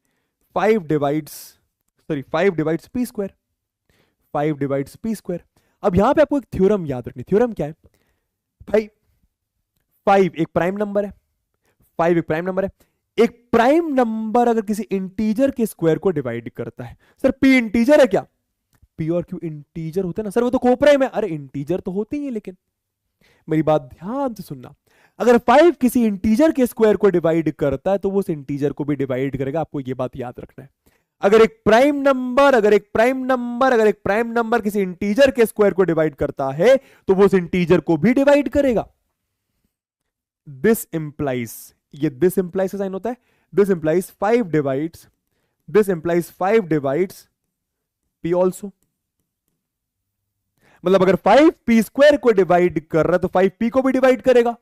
S1: 5 divides P square, 5 divides P square. अब यहां पे आपको एक थ्योरम याद रखनी। थ्योरम क्या है भाई? 5 एक प्राइम नंबर है, 5 एक प्राइम नंबर है। एक प्राइम नंबर अगर किसी इंटीजर के स्क्वायर को डिवाइड करता है, सर पी इंटीजर है क्या? पी और क्यू इंटीजर होते हैं ना सर, वो तो कोप्राइम है। अरे इंटीजर तो होते ही है, लेकिन मेरी बात ध्यान से सुनना, अगर 5 किसी इंटीजर के स्क्वायर को डिवाइड करता है तो वो उस इंटीजर को भी डिवाइड करेगा। आपको ये बात याद रखना है। अगर एक प्राइम नंबर किसी इंटीजर के स्क्वायर को डिवाइड करता है तो वो उस इंटीजर को भी डिवाइड करेगा। दिस इंप्लाइज, ये दिस इंप्लाइज का साइन होता है, this implies 5 divides P also. मतलब अगर 5 पी स्क्वायर को डिवाइड कर रहा है तो 5 पी को भी डिवाइड करेगा।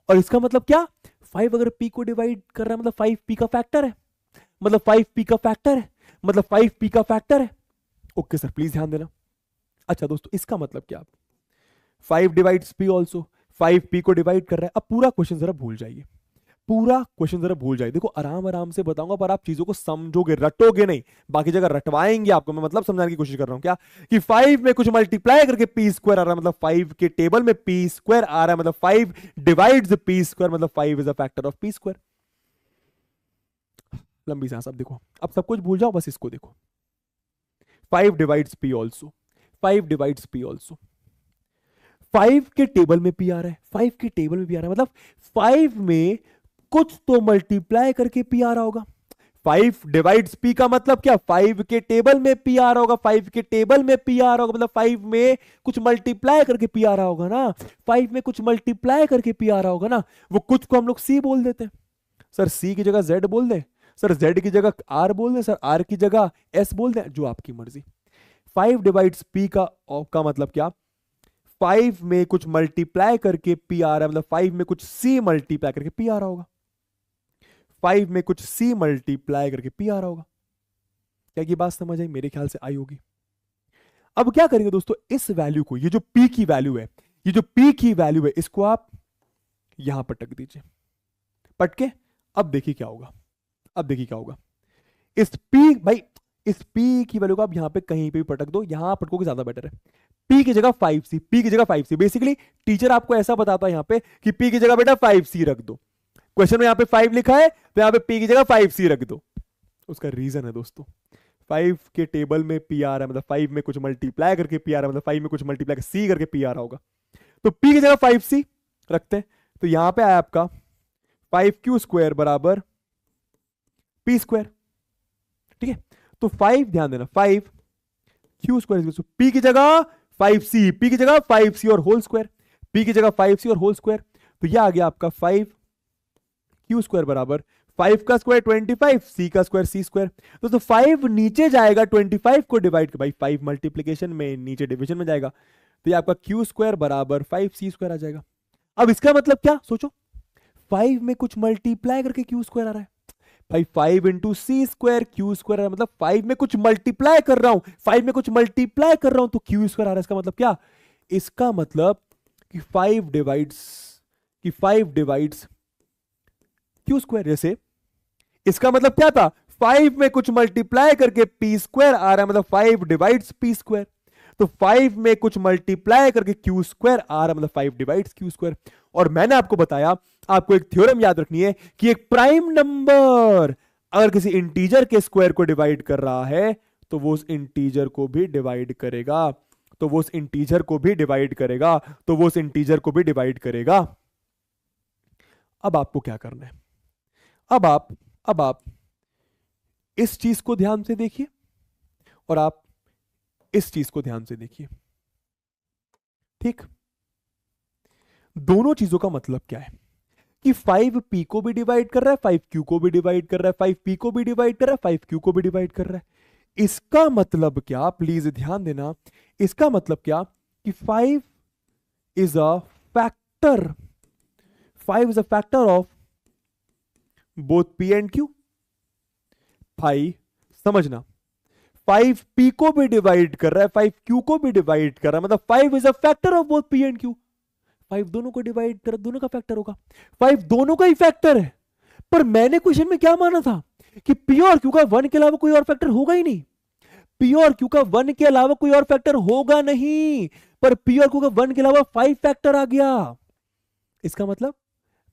S1: और इसका मतलब क्या, 5 अगर पी को डिवाइड कर रहा है मतलब 5 पी का फैक्टर है, मतलब 5 पी का फैक्टर है, मतलब 5 पी का फैक्टर है। ओके सर, प्लीज ध्यान देना। अच्छा दोस्तों, इसका मतलब क्या, 5 डिवाइड्स पी ऑल्सो, 5 पी को डिवाइड कर रहा है। अब पूरा क्वेश्चन जरा भूल जाइए, देखो आराम आराम से बताऊंगा, पर आप चीजों को समझोगे, रटोगे नहीं। बाकी जगह रटवाएंगे आपको, मैं मतलब समझाने की कोशिश कर रहा हूं क्या, कि 5 में कुछ मल्टीप्लाई करके पी स्क्वायर आ रहा है, मतलब 5 के टेबल में पी स्क्वायर आ रहा है, मतलब 5 डिवाइड्स पी स्क्वायर, मतलब 5 is a factor of P square. लंबी सांस। अब देखो, अब सब कुछ भूल जाओ, बस इसको देखो। 5 डिवाइड्स पी ऑल्सो, 5 के टेबल में पी आ रहा है, 5 के टेबल में पी आ रहा है, मतलब 5 में कुछ तो मल्टीप्लाई करके पी आ रहा होगा। 5 डिवाइड्स पी का मतलब क्या, 5 के टेबल में पी आ रहा होगा, 5 के टेबल में पी आ रहा होगा, मतलब 5 में कुछ मल्टीप्लाई करके पी आ रहा होगा ना, 5 में कुछ मल्टीप्लाई करके पी आ रहा होगा ना। वो कुछ को हम लोग सी बोल देते हैं। सर सी की जगह जेड बोल दें, सर जेड की जगह आर बोल दें, सर आर की जगह एस बोल दें, जो आपकी मर्जी। 5 डिवाइड्स पी का मतलब क्या, 5 में कुछ मल्टीप्लाई करके पी आ रहा है, मतलब 5 में कुछ सी मल्टीप्लाई करके पी आ रहा होगा, 5 में कुछ सी मल्टीप्लाई करके पी आ रहा होगा। क्या ये बात समझ आई? मेरे ख्याल से आई होगी। अब क्या करेंगे दोस्तों, इस वैल्यू को, ये जो पी की वैल्यू है, इसको आप यहां पटक दीजिए। पटके अब देखिए क्या होगा, इस पी की वैल्यू को आप यहां पे कहीं पे भी पटक दो, यहां पटकोगे ज्यादा बेटर है। पी की जगह 5c, बेसिकली टीचर आपको ऐसा बताता है यहां पे कि पी की जगह बेटा 5c रख दो। क्वेश्चन में यहां पे 5 लिखा है तो यहां पे पी की जगह 5c रख दो। उसका रीजन है दोस्तों, 5 के टेबल में पी आ रहा है, मतलब 5 में कुछ मल्टीप्लाई करके पी आ रहा है, मतलब 5 में कुछ मल्टीप्लाई करके सी करके पी आ रहा होगा, तो पी की जगह 5c रखते हैं। तो यहां पे आया आपका 5q स्क्वायर बराबर पी स्क्वायर। ठीक है, तो 5 ध्यान देना, 5q स्क्वायर पी की जगह 5c, पी की जगह 5c और होल स्क्वायर। p की जगह 5c और होल स्क्वायर, तो ये आ गया आपका 5q² बराबर 5 का स्क्वायर 25, c का स्क्वायर c स्क्वायर। तो 5 नीचे जाएगा 25 को डिवाइड कर, भाई 5 मल्टीप्लीकेशन में, नीचे डिवीजन में जाएगा, तो ये आपका q² बराबर 5c² आ जाएगा। अब इसका मतलब क्या सोचो, 5 में कुछ मल्टीप्लाई करके q² आ रहा है भाई, 5 इंटू सी स्क्वायर q² मतलब 5 में कुछ मल्टीप्लाई कर रहा हूं, 5 में कुछ मल्टीप्लाई कर रहा हूं तो q² आ रहा है। इसका मतलब क्या, इसका मतलब कि 5 डिवाइड्स q²। जैसे इसका मतलब क्या था, 5 में कुछ मल्टीप्लाई करके p² आ रहा है, मतलब 5 डिवाइड्स p²। तो 5 में कुछ मल्टीप्लाई करके q² आ रहा है, मतलब 5 डिवाइड्स q²। और मैंने आपको बताया, आपको एक थ्योरम याद रखनी है कि एक प्राइम नंबर अगर किसी इंटीजर के स्क्वायर को डिवाइड कर रहा है तो वो उस इंटीजर को भी डिवाइड करेगा, तो वो उस इंटीजर को भी डिवाइड करेगा, तो वो उस इंटीजर को भी डिवाइड करेगा। अब आपको क्या करना है, अब आप इस चीज को ध्यान से देखिए और आप इस चीज को ध्यान से देखिए, ठीक। दोनों चीजों का मतलब क्या है कि 5p को भी डिवाइड कर रहा है, 5q को भी डिवाइड कर रहा है, 5p को भी डिवाइड कर रहा है, 5q को भी डिवाइड कर रहा है। इसका मतलब क्या, प्लीज ध्यान देना, इसका मतलब क्या कि 5 is a factor, 5 is a factor of both p and q। भाई समझना, 5p को भी डिवाइड कर रहा है, 5q को भी डिवाइड कर रहा है, मतलब 5 is a factor of both p and q। 5 दोनों को डिवाइड कर, दोनों का फैक्टर होगा, 5 दोनों का ही फैक्टर है। पर मैंने क्वेश्चन में क्या माना था कि p और q का 1 के अलावा कोई और फैक्टर होगा ही नहीं, p और q का 1 के अलावा कोई और फैक्टर होगा नहीं, पर p और q का 1 के अलावा 5 फैक्टर आ गया। इसका मतलब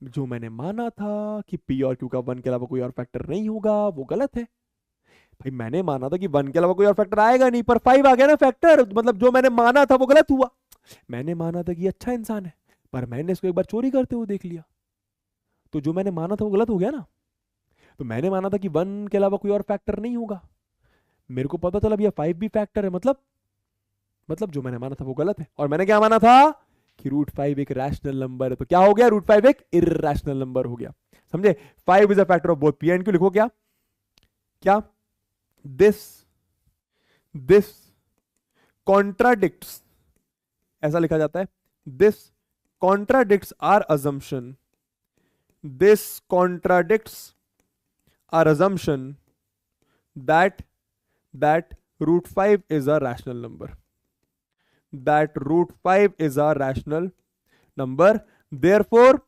S1: जो मैंने माना था कि p और q का 1 के अलावा कोई और फैक्टर नहीं होगा वो गलत है। भाई मैंने माना था कि 1 के अलावा कोई और फैक्टर आएगा नहीं, पर 5 आ गया ना फैक्टर, मतलब जो मैंने माना था वो गलत हुआ। मैंने माना था कि अच्छा इंसान है, पर मैंने इसको एक बार चोरी करते हुए देख लिया, तो जो मैंने माना था वो गलत हो गया ना। तो मैंने माना था कि 1 के अलावा कोई और फैक्टर नहीं होगा, मेरे को पता चला भैया 5 भी फैक्टर है, मतलब जो मैंने माना था वो गलत है। और मैंने क्या माना था कि √5 एक रैशनल नंबर है, तो क्या हो गया, √5 एक इर्रेशनल नंबर हो गया, समझे। 5 is a factor of both p and q। लिखो क्या, दिस कॉन्ट्राडिक्ट्स, ऐसा लिखा जाता है, this contradicts our assumption, this contradicts our assumption that √5 is a rational number, that √5 is a rational number, therefore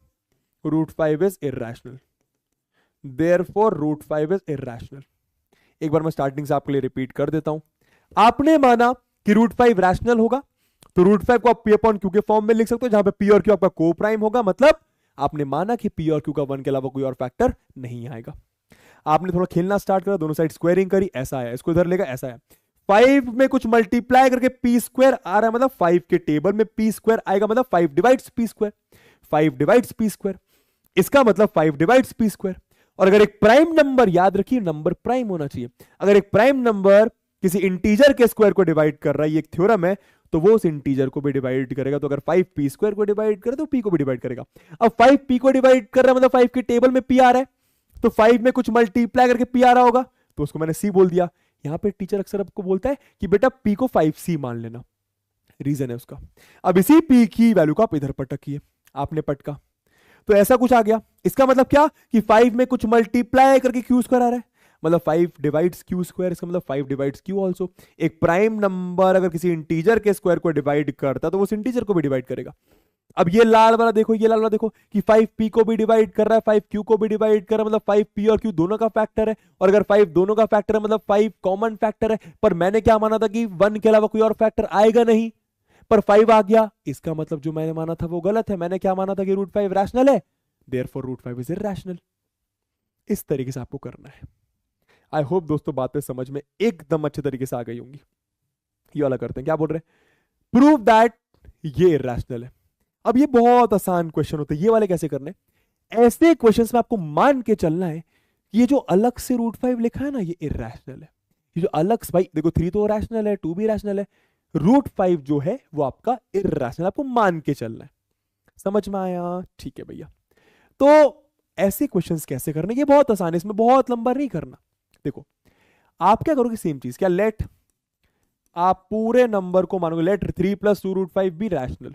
S1: √5 is irrational, therefore √5 is irrational। एक बार मैं starting से आपके लिए रिपीट कर देता हूं। आपने माना कि √5 रैशनल होगा, तो √5 को आप p अपॉन q के फॉर्म में लिख सकते हो, जहां पे p और q आपका को प्राइम होगा, मतलब आपने माना कि p और q का 1 के अलावा कोई और फैक्टर नहीं आएगा। आपने थोड़ा खेलना स्टार्ट करा, दोनों साइड स्क्वायरिंग करी, ऐसा आया, इसको इधर लेगा, ऐसा है। 5 में कुछ मल्टीप्लाई करके p² आ रहा है, मतलब 5 के टेबल में p² आएगा, मतलब 5 डिवाइड्स p², 5 डिवाइड्स p², इसका मतलब 5 डिवाइड्स p²। और अगर एक प्राइम नंबर, याद रखिए नंबर प्राइम होना चाहिए, अगर एक प्राइम नंबर किसी इंटीजर के स्क्वायर को डिवाइड कर रहा है, ये एक थ्योरम है, तो वो उस इंटीजर को भी डिवाइड करेगा। तो अगर 5p² को डिवाइड करे तो p को भी डिवाइड करेगा। अब 5p को डिवाइड कर रहा है, मतलब 5 के टेबल में p आ रहा है, तो 5 में कुछ मल्टीप्लाई करके p आ रहा होगा, तो उसको मैंने c बोल दिया। यहां पे टीचर अक्सर आपको बोलता है कि बेटा p को 5c मान लेना, रीजन है उसका। अब इसी p की वैल्यू को आप इधर पटकिए, आपने पटका तो ऐसा कुछ आ गया। इसका मतलब क्या कि 5 में कुछ मल्टीप्लाई करके q² आ रहा है, मतलब 5 डिवाइड्स q², इसका मतलब 5 डिवाइड्स q ऑल्सो। एक प्राइम नंबर अगर किसी इंटीजर के स्क्वायर को डिवाइड करता तो वो उस इंटीजर को भी डिवाइड करेगा। अब ये लाल वाला देखो, ये लाल वाला देखो कि 5p को भी डिवाइड कर रहा है, 5q को भी डिवाइड कर रहा है, मतलब 5p और q दोनों का फैक्टर है। और अगर 5 दोनों का फैक्टर है, मतलब 5 कॉमन फैक्टर है। पर मैंने क्या माना था कि 1 के अलावा कोई और फैक्टर आएगा नहीं, पर 5 आ गया, इसका मतलब जो मैंने माना था वो गलत है। मैंने क्या माना था कि √5 रैशनल है, देयरफॉर √5 इज इरैशनल। इस तरीके से आपको करना है। आई होप दोस्तों बातें समझ में एकदम अच्छे तरीके से आ गई होंगी। ये वाला करते हैं, क्या बोल रहे हैं, प्रूव दैट ये इरैशनल है। अब ये बहुत आसान क्वेश्चन होते हैं, ये वाले कैसे करने, ऐसे क्वेश्चंस में आपको मान के चलना है कि ये जो अलग से √5 लिखा है ना, ये इरैशनल है। ये जो अलग से, भाई देखो 3 तो रैशनल है, 2 भी रैशनल है, √5 जो है वो आपका इरैशनल, आपको मान के चलना है। समझ में आया? ठीक है भैया। तो ऐसे क्वेश्चंस कैसे करने, ये बहुत आसान है, इसमें बहुत लंबा नहीं करना। देखो आप क्या करोगे, सेम चीज, क्या लेट आप पूरे नंबर को मानोगे, लेट 3 + 2√5 भी रैशनल,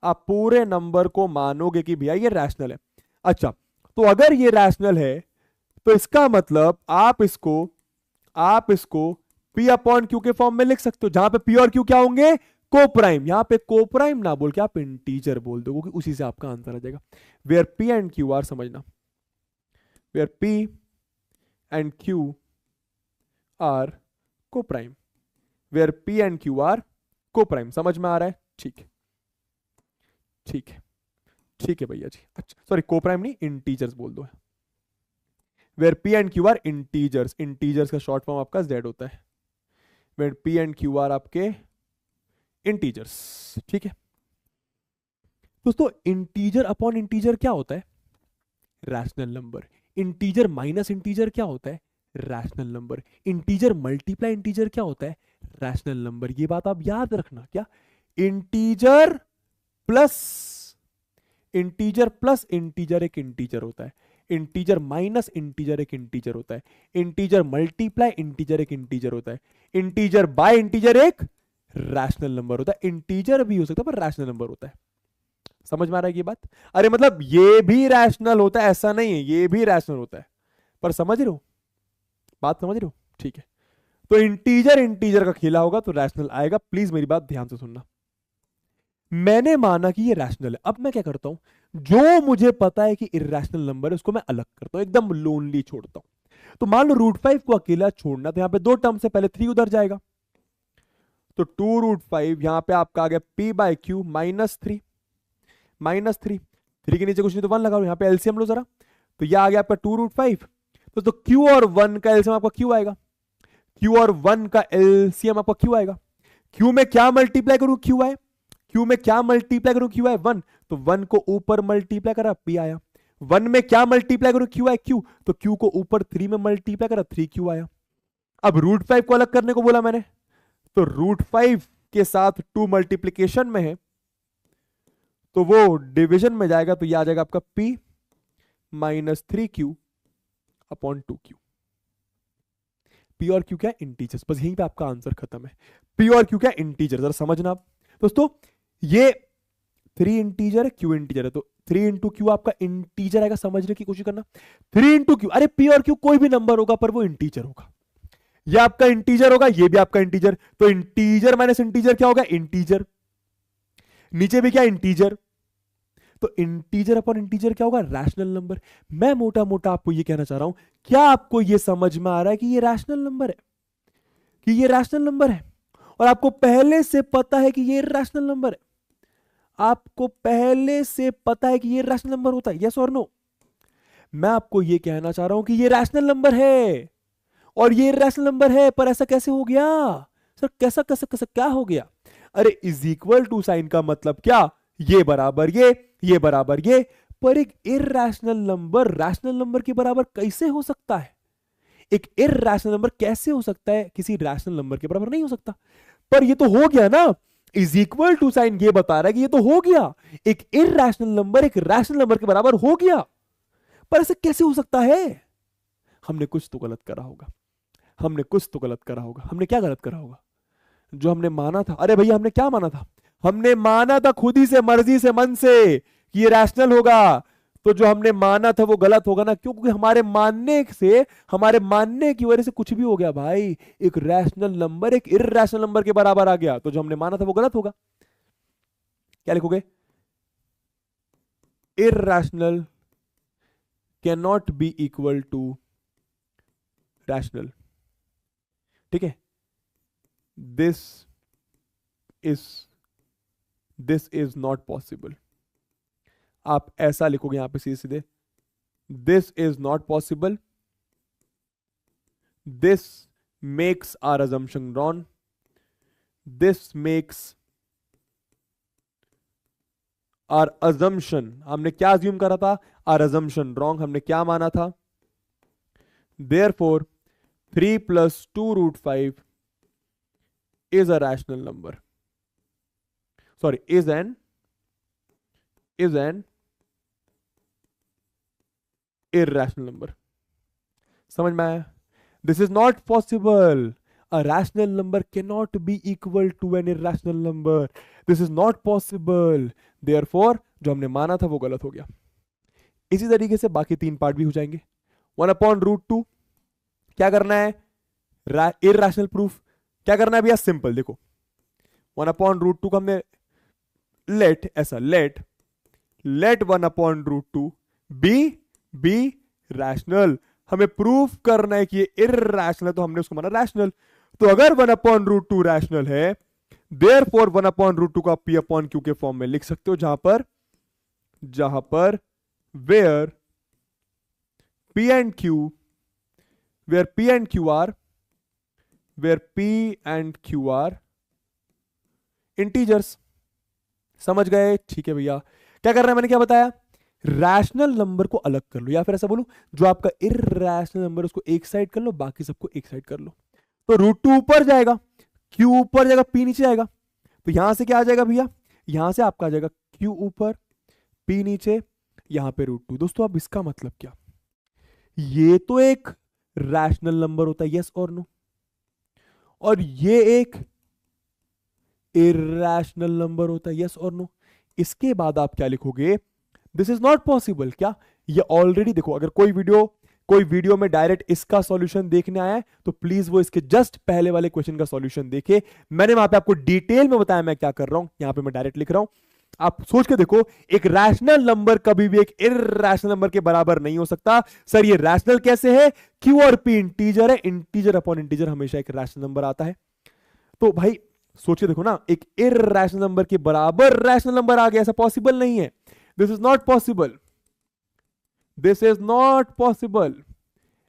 S1: आप पूरे नंबर को मानोगे कि भैया ये रैशनल है। अच्छा, तो अगर ये रैशनल है तो इसका मतलब आप इसको P/Q के फॉर्म में लिख सकते हो, जहां पे P और Q क्या होंगे, को प्राइम। यहां पे को प्राइम ना बोल के आप इंटीजर बोल दो, क्योंकि उसी से आपका आंसर आ जाएगा। Where P and Q are, समझना, where P and Q are coprime, where P and Q are coprime. समझ में आ रहा है? ठीक है, ठीक है, ठीक है भैया जी। अच्छा सॉरी, को प्राइम नहीं, इंटीजर्स बोल दो। Where P and Q are integers, integers का शॉर्ट फॉर्म आपका Z होता है। Where P and Q are आपके इंटीजर्स, ठीक है दोस्तों। इंटीजर अपॉन इंटीजर क्या होता है, rational number. Integer minus integer क्या होता है, rational number. Integer multiply integer क्या होता है, रैशनल नंबर। ये बात आप याद रखना, क्या इंटीजर प्लस इंटीजर एक इंटीजर होता है, इंटीजर माइनस इंटीजर एक इंटीजर होता है, इंटीजर मल्टीप्लाई इंटीजर एक इंटीजर होता है, इंटीजर बाय इंटीजर एक रैशनल नंबर होता है। इंटीजर भी हो सकता है पर रैशनल नंबर होता है। समझ में आ रहा है ये बात? अरे मतलब ये भी रैशनल होता है, ऐसा नहीं है, ये भी रैशनल होता है, पर समझ रहे हो बात, समझ रहे हो? ठीक है, तो इंटीजर इंटीजर का खेला होगा तो रैशनल आएगा। प्लीज मेरी बात ध्यान से सुनना। मैंने माना कि ये रैशनल है, अब मैं क्या करता हूं, जो मुझे पता है कि इरैशनल नंबर है उसको मैं अलग करता हूं, एकदम लोनली छोड़ता हूं। तो मान लो √5 को अकेला छोड़ना, तो यहां पे दो टर्म से पहले 3 उधर जाएगा, तो 2√5 यहां पे आपका आ गया P/Q -3, -3 के नीचे कुछ नहीं तो 1 लगा लो, यहां पे एलसीएम लो जरा, तो यह आ गया आपका 2√5। तो Q और 1 का एलसीएम आपका Q आएगा, Q और 1 का एलसीएम आपका Q आएगा। Q में क्या मल्टीप्लाई करूं, Q आए, Q में क्या मल्टीप्लाई करूं, Q आए 1, तो 1 को ऊपर मल्टीप्लाई करा P आया। 1 में क्या मल्टीप्लाई करूं, Q आए Q, तो Q को ऊपर 3 में मल्टीप्लाई करा 3Q आया। अब √5 को अलग करने को बोला मैंने, तो √5 के साथ 2 मल्टीप्लीकेशन में है, तो वो डिवीजन में जाएगा, तो यह आ जाएगा आपका P -3Q/2Q। P और Q क्या, इंटीजर्स, बस यहीं पे आपका आंसर खत्म है। P और Q क्या, इंटीजर, जरा समझना आप दोस्तों। ये 3 इंटीजर है, Q इंटीजर है, तो 3 इंटू Q आपका इंटीजर आएगा, समझने की कोशिश करना। 3 इंटू Q, अरे P और Q कोई भी नंबर होगा पर वो इंटीजर होगा, ये आपका इंटीजर होगा, ये भी आपका इंटीजर, तो इंटीजर माइनस इंटीजर क्या होगा, इंटीजर। नीचे भी क्या, इंटीजर, तो इंटीजर अपॉन इंटीजर क्या होगा, रैशनल नंबर। मैं मोटा मोटा आपको ये कहना चाह रहा हूं, क्या आपको ये समझ में आ रहा है कि ये रैशनल नंबर है, कि ये रैशनल नंबर है, और आपको पहले से पता है कि ये रैशनल नंबर है, आपको पहले से पता है कि ये रैशनल नंबर होता है, यस और नो? मैं आपको ये कहना चाह रहा हूं कि ये रैशनल नंबर है और ये रैशनल नंबर है, पर ऐसा कैसे हो गया सर, कैसा कैसा कैसा क्या हो गया? अरे इज इक्वल टू साइन का मतलब क्या, ये बराबर ये बराबर ये, पर एक इरैशनल नंबर रैशनल नंबर के बराबर कैसे हो सकता है? एक इरैशनल नंबर कैसे हो सकता है, किसी रैशनल नंबर के बराबर नहीं हो सकता। पर ये तो हो गया ना, इज इक्वल टू साइन ये बता रहा है कि ये तो हो गया, एक इरैशनल नंबर एक रैशनल नंबर के बराबर हो गया, पर ऐसे कैसे हो सकता है? हमने कुछ तो गलत करा होगा, हमने कुछ तो गलत करा होगा। हमने क्या गलत करा होगा? जो हमने माना था, अरे भैया हमने क्या माना था, हमने माना था खुद ही से, मर्जी से, मन से कि ये रैशनल होगा, तो जो हमने माना था वो गलत होगा ना, क्योंकि हमारे मानने से, हमारे मानने की वजह से कुछ भी हो गया भाई, एक रैशनल नंबर एक इररैशनल नंबर के बराबर आ गया, तो जो हमने माना था वो गलत होगा। क्या लिखोगे, irrational can not be equal to rational, ठीक है, दिस इज नॉट पॉसिबल। आप ऐसा लिखोगे यहां पे सीधे सीधे, this is not possible, this makes our assumption wrong, this makes our assumption, हमने क्या अज्यूम करा था, आवर अजम्पशन रॉन्ग, हमने क्या माना था, therefore 3 + 2√5 is a rational number, sorry, is an is an irrational number. समझ में आया? This is not possible. A rational number cannot be equal to an irrational number. This is not possible. Therefore, जो हमने माना था वो गलत हो गया। इसी तरीके से बाकी तीन पार्ट भी हो जाएंगे। 1/√2 क्या करना है? Irrational proof. क्या करना है भैया? सिंपल, देखो 1/√2 को हमने लेट 1/√2 बी रैशनल। हमें प्रूफ करना है कि ये इररेशनल है, तो हमने उसको माना रैशनल। तो अगर 1/√2 रैशनल है, देयरफॉर 1/√2 का P/Q के फॉर्म में लिख सकते हो, जहां पर where P and Q are integers. समझ गए? ठीक है भैया। क्या करना है? मैंने क्या बताया? रैशनल नंबर को अलग कर लो, या फिर ऐसा बोलूं, जो आपका इररेशनल नंबर उसको एक साइड कर लो, बाकी सबको एक साइड कर लो। तो √2 ऊपर जाएगा, Q ऊपर जाएगा, P नीचे आएगा। तो यहां से क्या आ जाएगा भैया? यहां से आपका आ जाएगा Q ऊपर, P नीचे, यहां पे √2। दोस्तों अब इसका मतलब क्या? ये तो एक रैशनल नंबर होता है, यस और नो, और ये एक इररेशनल नंबर होता है, यस और नो। इसके बाद आप क्या लिखोगे? This is not possible. क्या? ये ऑलरेडी देखो, अगर कोई वीडियो में डायरेक्ट इसका सॉल्यूशन देखने आया है तो प्लीज वो इसके जस्ट पहले वाले क्वेश्चन का सॉल्यूशन देखे। मैंने वहां पे आपको डिटेल में बताया मैं क्या कर रहा हूं, यहां पे मैं डायरेक्ट लिख रहा हूं। आप सोच के देखो, एक रैशनल नंबर कभी भी एक इररेशनल नंबर के बराबर नहीं हो सकता। सर ये रैशनल कैसे है? Q और P इंटीजर है, इंटीजर अपॉन इंटीजर हमेशा एक रैशनल नंबर आता है। तो भाई सोच के देखो ना, एक इररेशनल नंबर के बराबर रैशनल नंबर आ गया, ऐसा पॉसिबल नहीं है। This is not possible.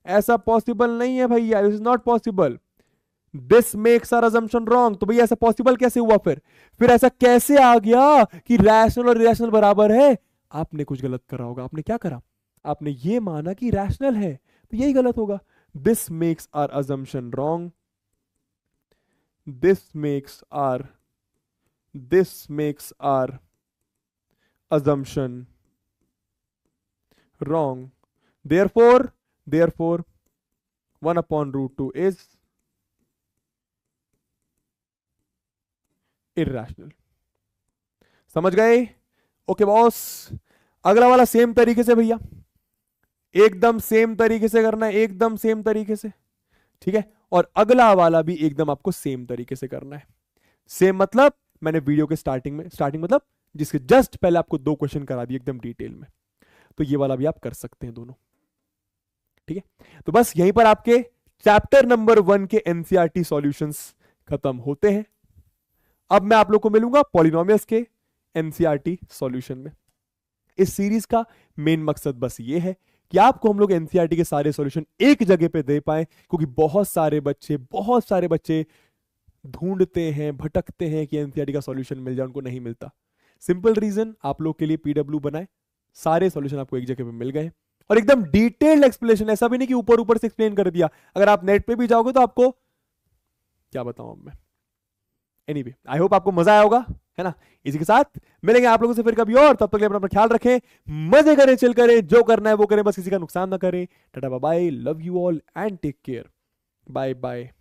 S1: ऐसा पॉसिबल नहीं है भैया, this is not possible. This makes our assumption wrong. तो भैया ऐसा पॉसिबल कैसे हुआ? फिर ऐसा कैसे आ गया कि रैशनल और इररेशनल बराबर है? आपने कुछ गलत करा होगा। आपने क्या करा? आपने ये माना कि रैशनल है, तो यही गलत होगा। This makes our assumption wrong. This makes our assumption wrong. Therefore 1/√2 is irrational. समझ गए? Okay boss. अगला वाला सेम तरीके से भैया, एकदम सेम तरीके से करना है, एकदम सेम तरीके से, ठीक है। और अगला वाला भी एकदम आपको सेम तरीके से करना है। सेम मतलब मैंने वीडियो के स्टार्टिंग मतलब जिसके जस्ट पहले आपको 2 क्वेश्चन करा दिए एकदम डिटेल में, तो ये वाला भी आप कर सकते हैं दोनों, ठीक है। तो बस यहीं पर आपके चैप्टर नंबर 1 के एनसीईआरटी सॉल्यूशंस खत्म होते हैं। अब मैं आप लोग को मिलूंगा पॉलिनोमियल्स के एनसीईआरटी सॉल्यूशन में। इस सीरीज का मेन मकसद बस ये है कि आपको हम लोग एनसीईआरटी के सारे सॉल्यूशन एक जगह पे दे पाए, क्योंकि बहुत सारे बच्चे ढूंढते हैं, भटकते हैं कि एनसीईआरटी का सॉल्यूशन मिल जाए, उनको नहीं मिलता। सिंपल रीजन, आप लोग के लिए पीडब्ल्यू बनाए, सारे सॉल्यूशन आपको एक जगह पे मिल गए, और एकदम डिटेल्ड एक्सप्लेनेशन। ऐसा भी नहीं कि ऊपर ऊपर से एक्सप्लेन कर दिया। अगर आप नेट पे भी जाओगे तो आपको क्या बताऊं अब मैं। एनीवे, आई होप आपको मजा आया होगा, है ना। इसी के साथ मिलेंगे आप लोगों से फिर कभी और। तब तक के लिए अपना ख्याल रखें, मजे करें, चिल करें, जो करना है वो करें, बस किसी का नुकसान ना करें। Tata bye bye, love you all and take care, bye bye.